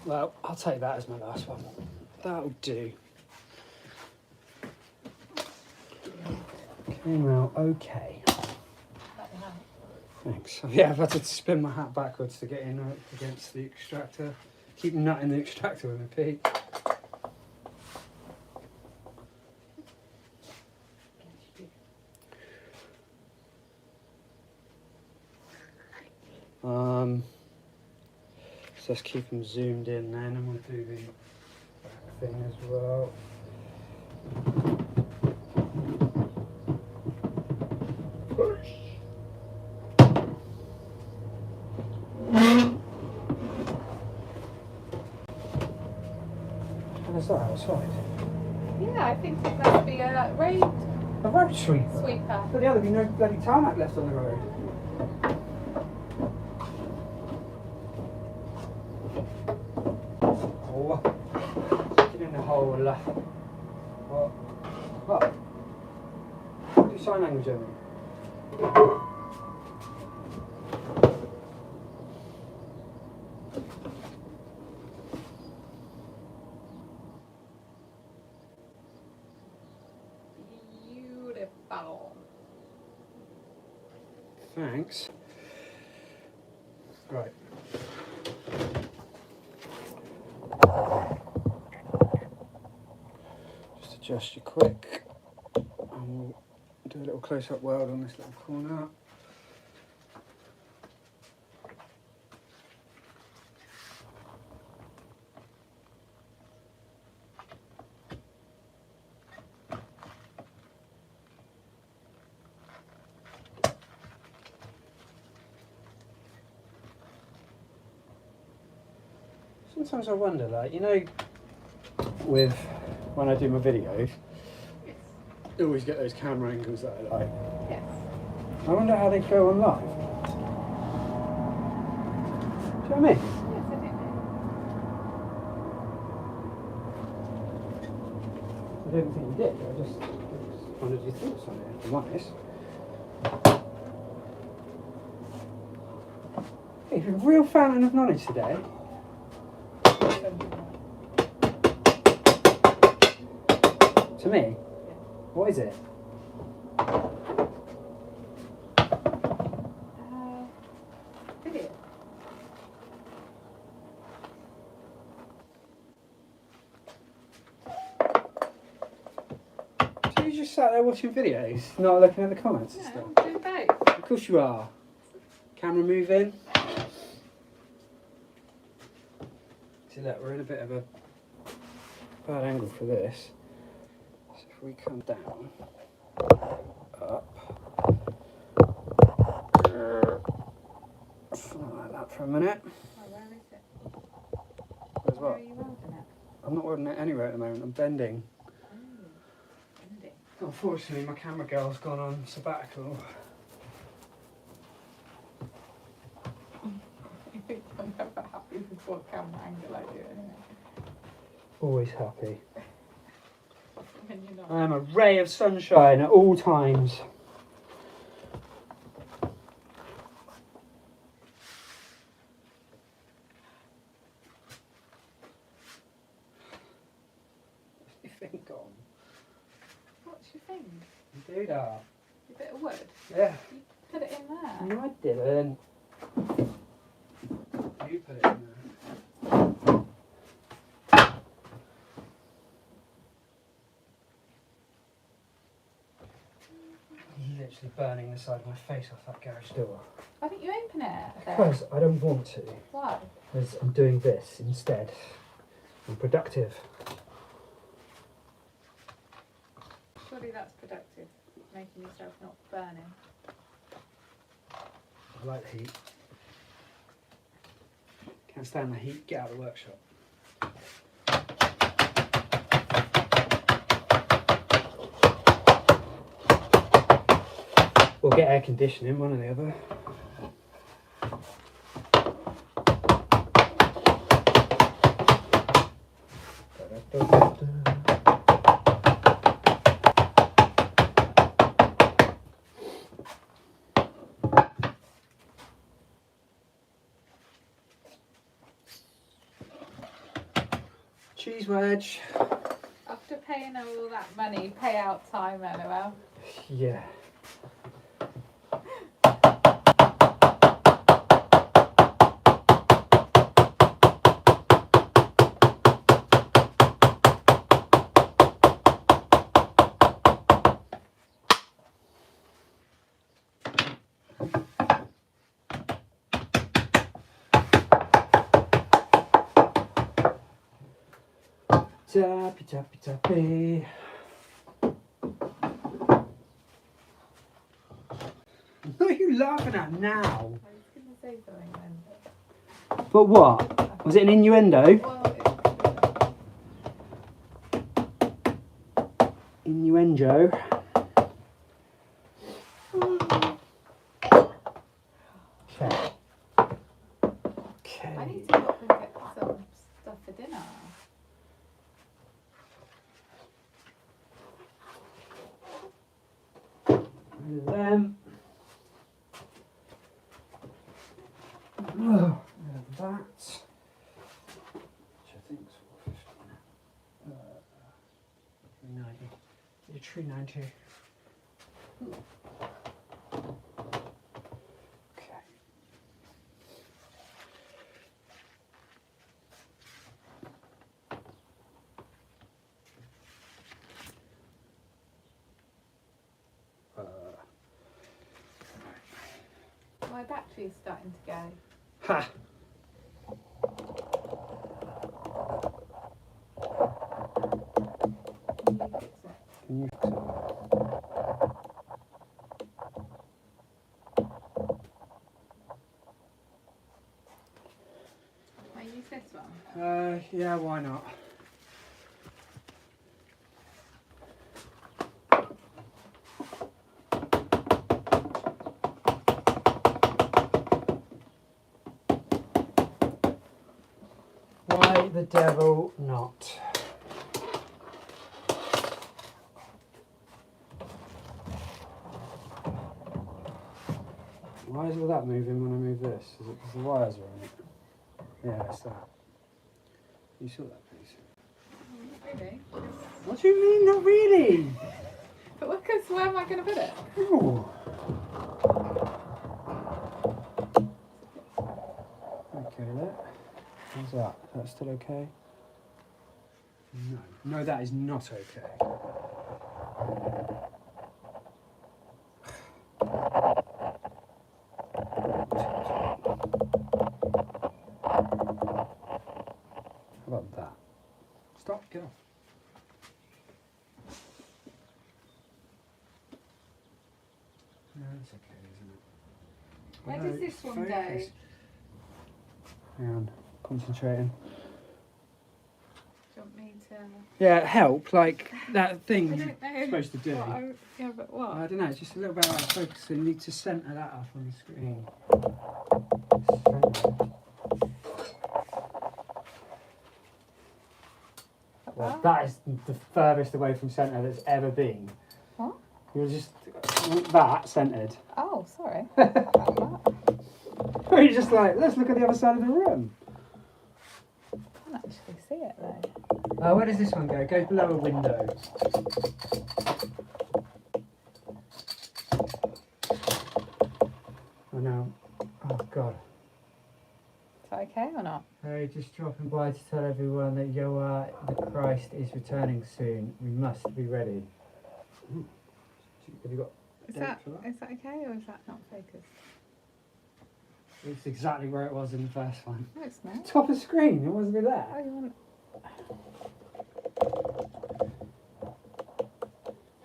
Well, I'll take that as my last one. That'll do. Came out okay. Thanks. Yeah, I've had to spin my hat backwards to get in against the extractor. Keep nutting the extractor with my pee. So let's keep them zoomed in then, and we'll do the back thing as well. How's that outside? Yeah, I think it must be a road sweeper. sweeper. But the other, be no bloody tarmac left on the road. Oh, get in the hole. What? What? What do sign language over? Beautiful. Thanks. Right. Just adjust you quick, and we'll do a little close-up weld on this little corner. Sometimes I wonder, like, you know, with when I do my videos, I always get those camera angles that I like. Yes. I wonder how they go on live. Do you know what I mean? Yes, I do. I didn't think you did. I just wanted your thoughts on it, if I'm honest. Hey, you're a real fountain of knowledge today. To me? What is it? Video. So you just sat there watching videos, not looking at the comments and No, stuff? I'm doing both. Of course you are. Camera moving. See, look, we're in a bit of a bad angle for this. So if we come down, up, something like that for a minute. Oh, where is it? As Where well. are you welding it? I'm not welding it anywhere at the moment. I'm bending. Oh, bending. Unfortunately, my camera girl's gone on sabbatical. I'm never happy with what camera angle I do anyway. Always happy. When you're not. I am a ray of sunshine at all times. What's your thing gone? What's your thing? Dude, A bit of wood? yeah. You put it in there. No, I didn't. You put it in there. Literally burning the side of my face off that garage door. Why don't you open it? Then? Because I don't want to. Why? Because I'm doing this instead. I'm productive. Surely that's productive, making yourself not burning. I like the heat. Can't stand the heat. Get out of the workshop. We'll get air conditioning, one or the other. Cheese wedge. After paying all that money, payout time, LOL. Yeah. tappy, tappy, tappy. What are you laughing at now? I was going to say something then. But what? Was it an innuendo? Well, Innuendo. Okay. I need to go up and get some stuff for dinner. Them. Oh, that. Which I think is 450. 390. It's 390. Okay. My battery's starting to go. Ha! Can you fix it? Can you fix it? Can I use this one? Yeah, why not? Why the devil not? Why is all that moving when I move this? Is it because the wires are on it? Yeah, it's that. You saw that, please. Not really. What do you mean, not really? But look, where am I going to put it? Oh. Okay, look. How's that? Is that still okay? No. No, that is not okay. How about that? Stop, get off. No, it's okay, isn't it? Where No, does this it's one go? focused. Hang on, concentrating. Do you want me to... Yeah, help, like that thing I you're don't know. supposed to do. Yeah, but what? I don't know, it's just a little bit out of focus, so you need to centre that up on the screen. Well, that is the furthest away from centre that's ever been. What? You're just that centred. Oh, sorry. Or you're just like, let's look at the other side of the room. I can't actually see it though. Where does this one go? It goes below a window. Oh no. Oh god. Is that okay or not? Hey, just dropping by to tell everyone that Yoa the Christ is returning soon. We must be ready. Have you got a Is date that for that? okay or is that not focused? It's exactly where it was in the first one. No, it's not. Top of screen, it wasn't Oh, there. you want...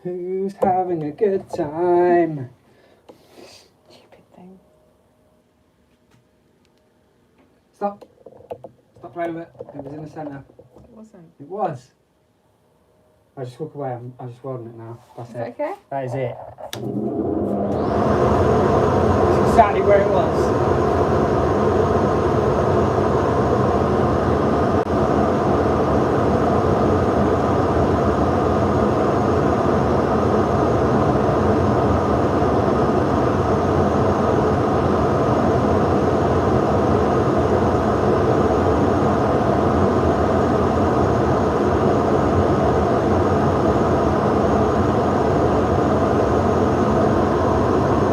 Who's having a good time? Stupid thing. Stop. Stop playing with it. It was in the centre. It wasn't. It was. I just walk away. I'm just welding it now. That's Is it. that okay? That is it. It's exactly where it was.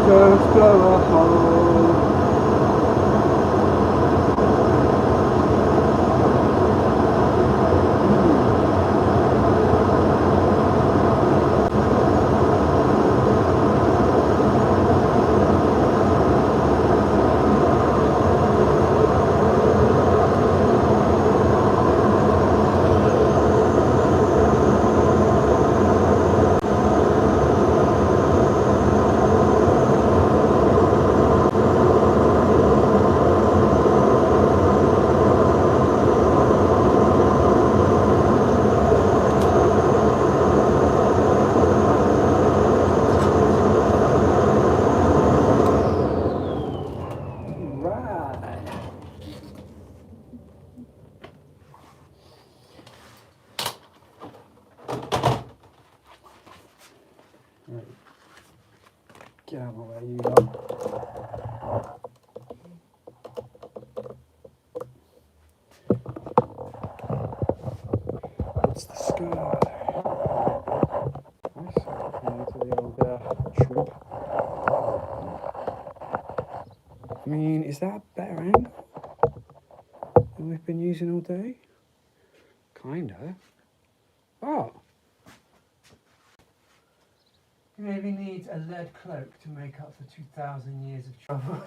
Just blow a hole Get out of my way, you lot. It's the sky. Nice. Now to the old troop. I mean, is that a better angle than we've been using all day? Kinda. Oh. He maybe needs a lead cloak to make up for 2,000 years of trouble.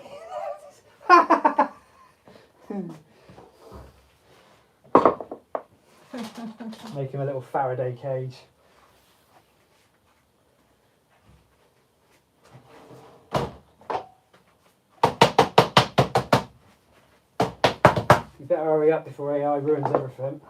Make him a little Faraday cage. You better hurry up before AI ruins everything.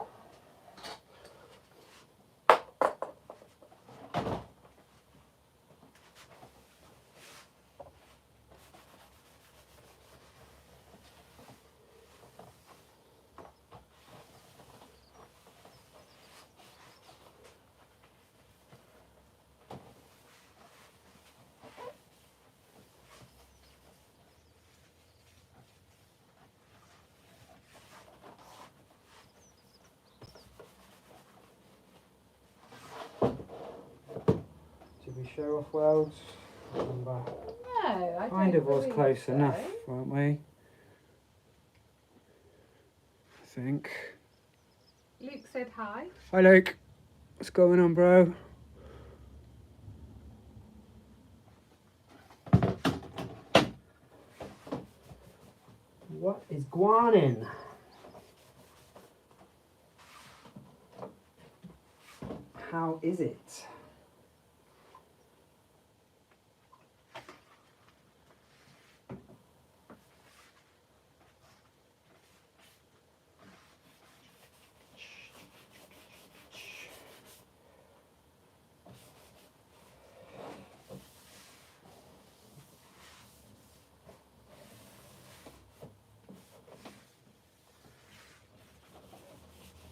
Did we show off welds? Remember. No, I Kind don't of was believe close so. enough, weren't we? I think. Luke said hi. Hi Luke, what's going on, bro? What is guanin? How is it?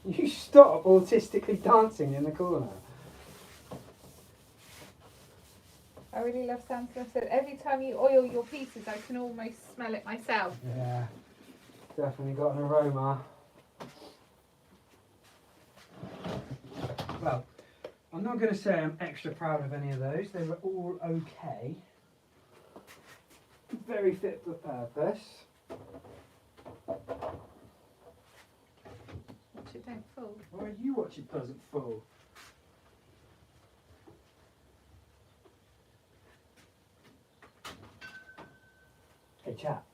You stop autistically dancing in the corner. I really love Sam Smith said, every time you oil your pieces, I can almost smell it myself. Yeah, definitely got an aroma. Well, I'm not going to say I'm extra proud of any of those. They were all okay. Very fit for purpose. Watch it don't fall. Why you watch it doesn't fall? Hey chap.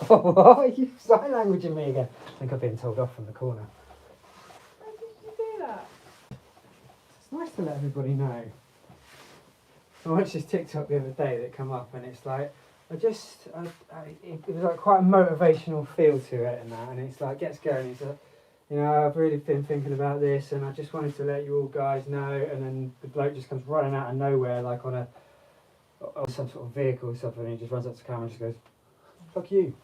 What? Are you sign languaging me again? I think I've been told off from the corner. How did you do that? It's nice to let everybody know. I watched this TikTok the other day that come up, and it's like, it was like quite a motivational feel to it and that, and it's like, gets going, it's like, you know, I've really been thinking about this, and I just wanted to let you all guys know, and then the bloke just comes running out of nowhere, like on some sort of vehicle or something, and he just runs up to the camera and just goes, fuck you.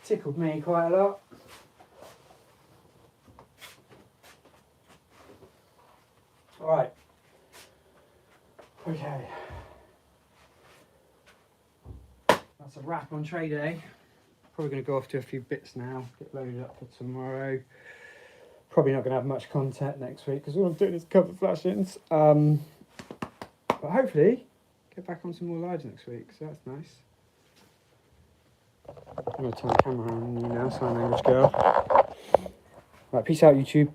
Tickled me quite a lot. Alright. Okay. That's a wrap on trade day. Probably going to go off to a few bits now, get loaded up for tomorrow. Probably not going to have much content next week because all I'm doing is cover flash-ins. But hopefully, get back on some more lives next week, so that's nice. I'm going to turn the camera on you now, sign language girl. Right, peace out, YouTube.